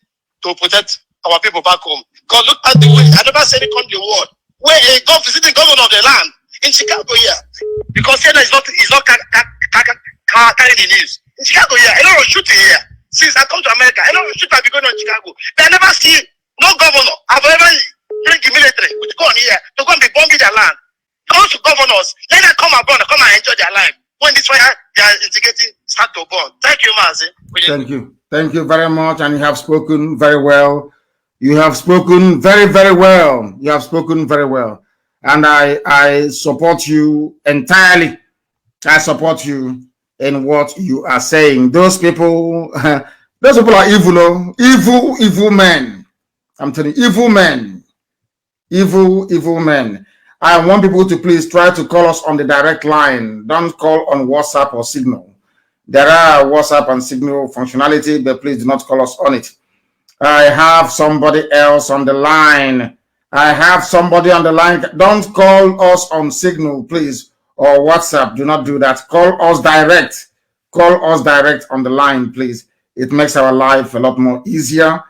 to protect our people back home. Because look at the way, I never said any country in the world where a visiting governor of the land in Chicago here. Because here is not carrying the news. In Chicago here, a lot of shooting here. Since I come to America, a lot of shooting have been going on in Chicago. They never see no governor have ever bring the military with gun here to go and be bombing their land. Those governors, let them come abroad and come and enjoy their life. When this fire they are instigating start to burn. Thank you, Mazi. Thank you. Thank you very much. And you have spoken very well. You have spoken very, very well. You have spoken very well. And I support you entirely. I support you in what you are saying. Those people are evil, evil men. I'm telling you, evil men. Evil men. I want people to please try to call us on the direct line. Don't call on WhatsApp or Signal. There are WhatsApp and Signal functionality, but please do not call us on it. I have somebody else on the line. I have somebody on the line. Don't call us on Signal, please, or WhatsApp. Do not do that. Call us direct. Call us direct on the line, please. It makes our life a lot more easier.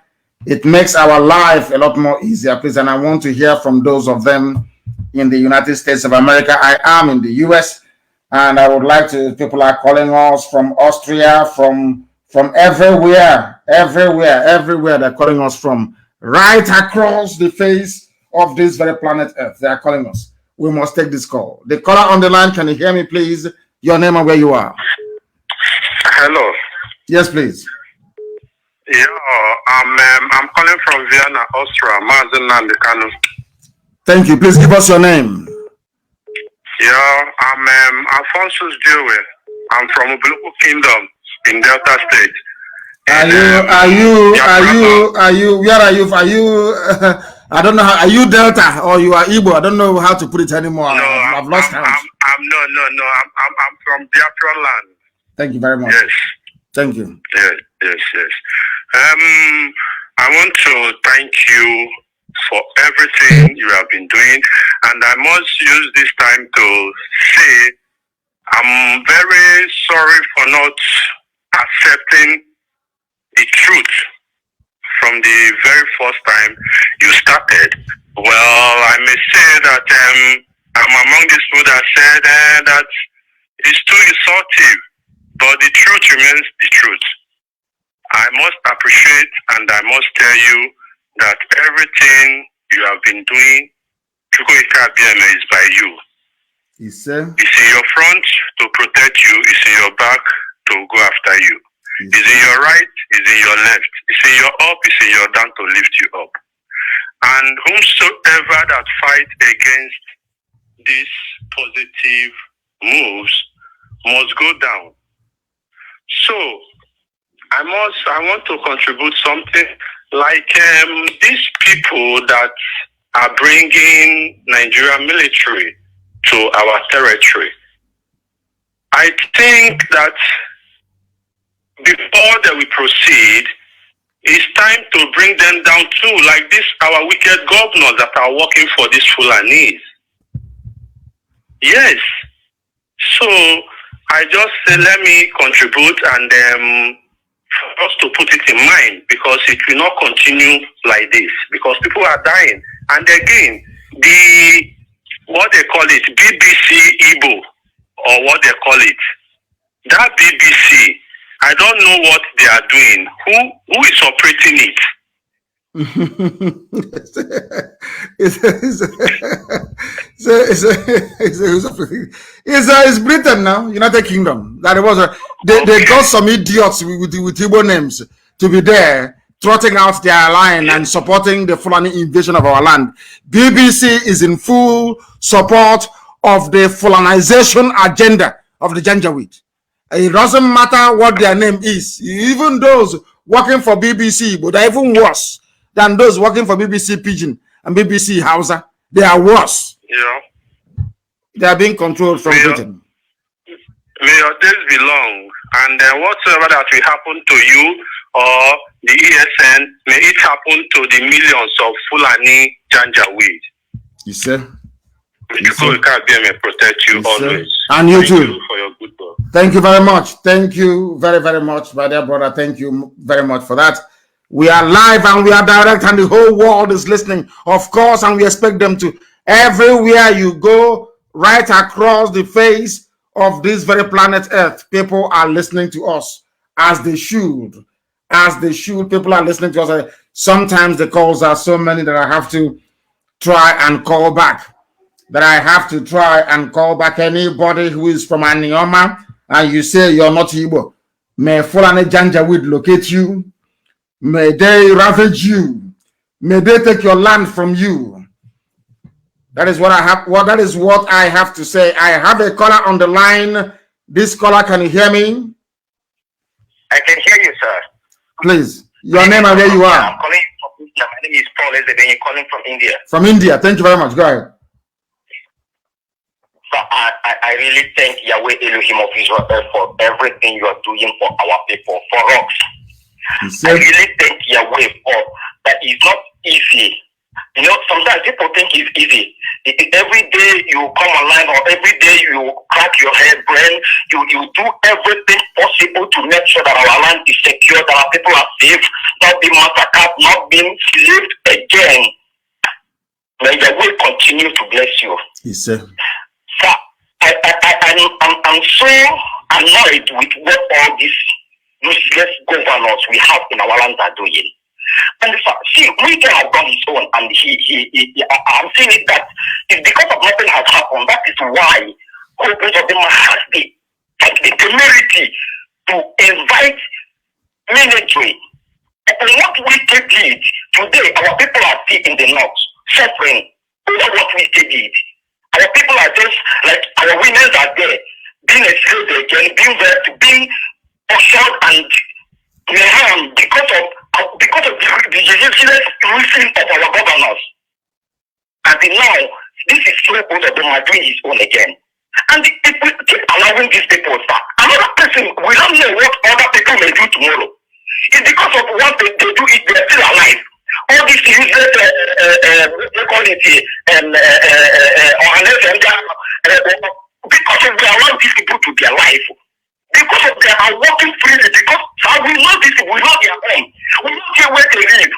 It makes our life a lot more easier, please. And I want to hear from those of them in the United States of America. I am in the US, and I would like to, people are calling us from Austria, from everywhere they're calling us from, right across the face of this very planet Earth. They are calling us. We must take this call. The caller on the line, can you hear me, please? Your name and where you are. Hello. Yes, please. Yeah, I'm calling from Vienna, Austria. Mazi Nnamdi Kanu. Thank you. Please give us your name. Yeah, I'm Alphonsus Dewey. I'm from Ubuluku Kingdom in Delta State. Are you? Where are you? Are you? I don't know. Are you Delta or you are Igbo? I don't know how to put it anymore. No, I've lost count. I'm from Biafra land. Thank you very much. Yes. Thank you. Yes. I want to thank you for everything you have been doing, and I must use this time to say I'm very sorry for not accepting the truth from the very first time you started. Well, I may say that I'm among these people that said that it's too insultive, but the truth remains the truth. I must appreciate and I must tell you that everything you have been doing, is by you. It's in your front to protect you, it's in your back to go after you. It's in your right, it's in your left, it's in your up, it's in your down to lift you up. And whomsoever that fight against these positive moves must go down. So, I want to contribute something like these people that are bringing Nigerian military to our territory. I think that before that we proceed, it's time to bring them down too, like this, our wicked governors that are working for these Fulanis. Yes. So I just say, let me contribute and for us to put it in mind, because it will not continue like this, because people are dying. And again, what they call it, BBC Igbo, or what they call it, that BBC, I don't know what they are doing. Who is operating it? It's Britain now, United Kingdom. That it was they got some idiots with Igbo names to be there, trotting out their line and supporting the Fulani invasion of our land. BBC is in full support of the Fulanization agenda of the Janjaweed. It doesn't matter what their name is. Even those working for BBC, but they're even worse than those working for BBC Pidgin and BBC Hausa. They are worse. Yeah. They are being controlled from Britain. May your days be long, and whatsoever that will happen to you or the ESN, may it happen to the millions of Fulani Janjaweed. You say? May protect you always. And you too. Thank you for your good work. Thank you very much. Thank you very, very much, my dear brother. Thank you very much for that. We are live and we are direct, and the whole world is listening, of course, and we expect them to. Everywhere you go, right across the face of this very planet Earth, people are listening to us as they should. As they should. People are listening to us. Sometimes the calls are so many that I have to try and call back. Anybody who is from Anioma and you say you're not Igbo, may Fulani Janjaweed locate you. May they ravage you. May they take your land from you. That is what I have. That is what I have to say. I have a caller on the line. This caller, can you hear me? I can hear you, sir. Please, your name and where you are. I'm calling from India. My name is Paul Ezebeni, calling from India. From India. Thank you very much. Go ahead. So I really thank Yahweh Elohim of Israel for everything you are doing for our people, for us. I really thank Yahweh for that. It's not easy. You know, sometimes people think it's easy. Every day you come online, or every day you crack your head brain, you do everything possible to make sure that our land is secure, that our people are safe, not being massacred, not being enslaved again. May Yahweh continue to bless you. Yes, sir. So I'm so annoyed with what all these useless governors we have in our land are doing. And see, Mike has done his own, and I'm saying it that it's because of nothing has happened. That is why most of them has the temerity to invite military. And what we did today, our people are still in the north, suffering over what we did. Our people are just like our women are there, being enslaved again, being assured and harmed because of the useless reason of our governors. And now, this is so both of them are doing his own again. And if we keep allowing these people to start, another person, we don't know what other people may do tomorrow. It's because of what they do, if they're still alive. All these useless, we call it, because of we allow these people to be alive. Because of they are working freely, because we know this, we know their home. We know where they live.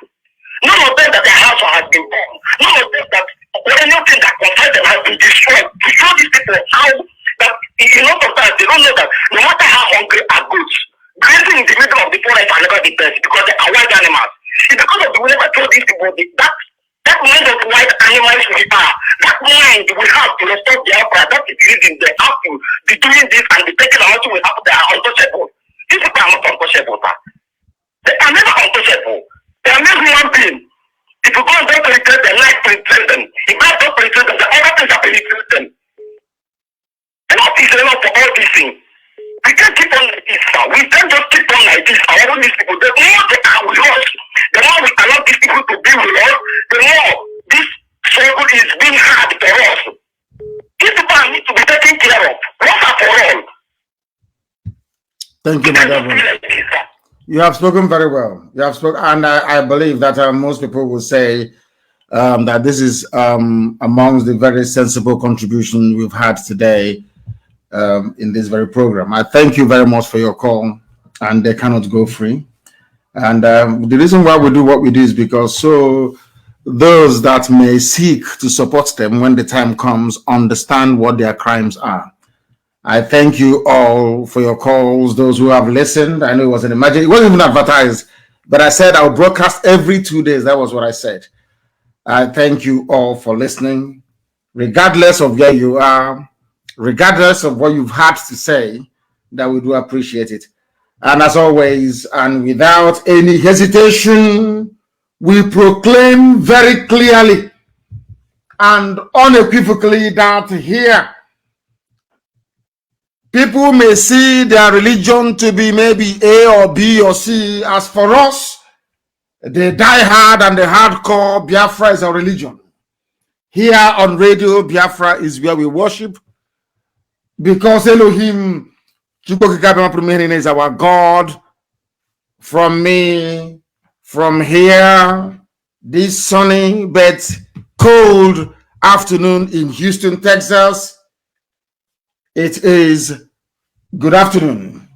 None of them that their house has been burned. None of them that anything that concerns them has been destroyed. To show these people how that in lot of times they don't know that no matter how hungry are goods, grazing in the middle of the forest are never the best because they are wild animals. It's because of the way I told these people that mind of wild animals we are, that mind we have to restore the outcry, that is the reason they have to be doing this and be taking out we have, they are untouchable. These people are not untouchable, sir. They are never untouchable. They are not human beings. If you go and don't penetrate them, like penetrate them. If God don't penetrate them, the other things are penetrate them. Enough is enough for all these things. We can't keep on like this, sir. We can't just keep on like this. Our own understand these people. The more they are with us, the more we allow these people to be with us, the more this struggle is being hard for us. These people need to be taken care of. Once and for all. Thank you, madam. You have spoken very well. You have spoken, and I believe that most people will say that this is amongst the very sensible contribution we've had today in this very program. I thank you very much for your call, and they cannot go free. And the reason why we do what we do is because so those that may seek to support them when the time comes understand what their crimes are. I thank you all for your calls, those who have listened. I know it was an emergency. It wasn't even advertised, but I said I'll broadcast every 2 days. That was what I said. I thank you all for listening, regardless of where you are, regardless of what you've had to say, that we do appreciate it. And as always, and without any hesitation, we proclaim very clearly and unequivocally that here, people may see their religion to be maybe A or B or C. As for us, the die-hard and the hardcore Biafra is our religion. Here on Radio Biafra is where we worship, because Elohim is our God. From me, from here, this sunny but cold afternoon in Houston, Texas, it is good afternoon.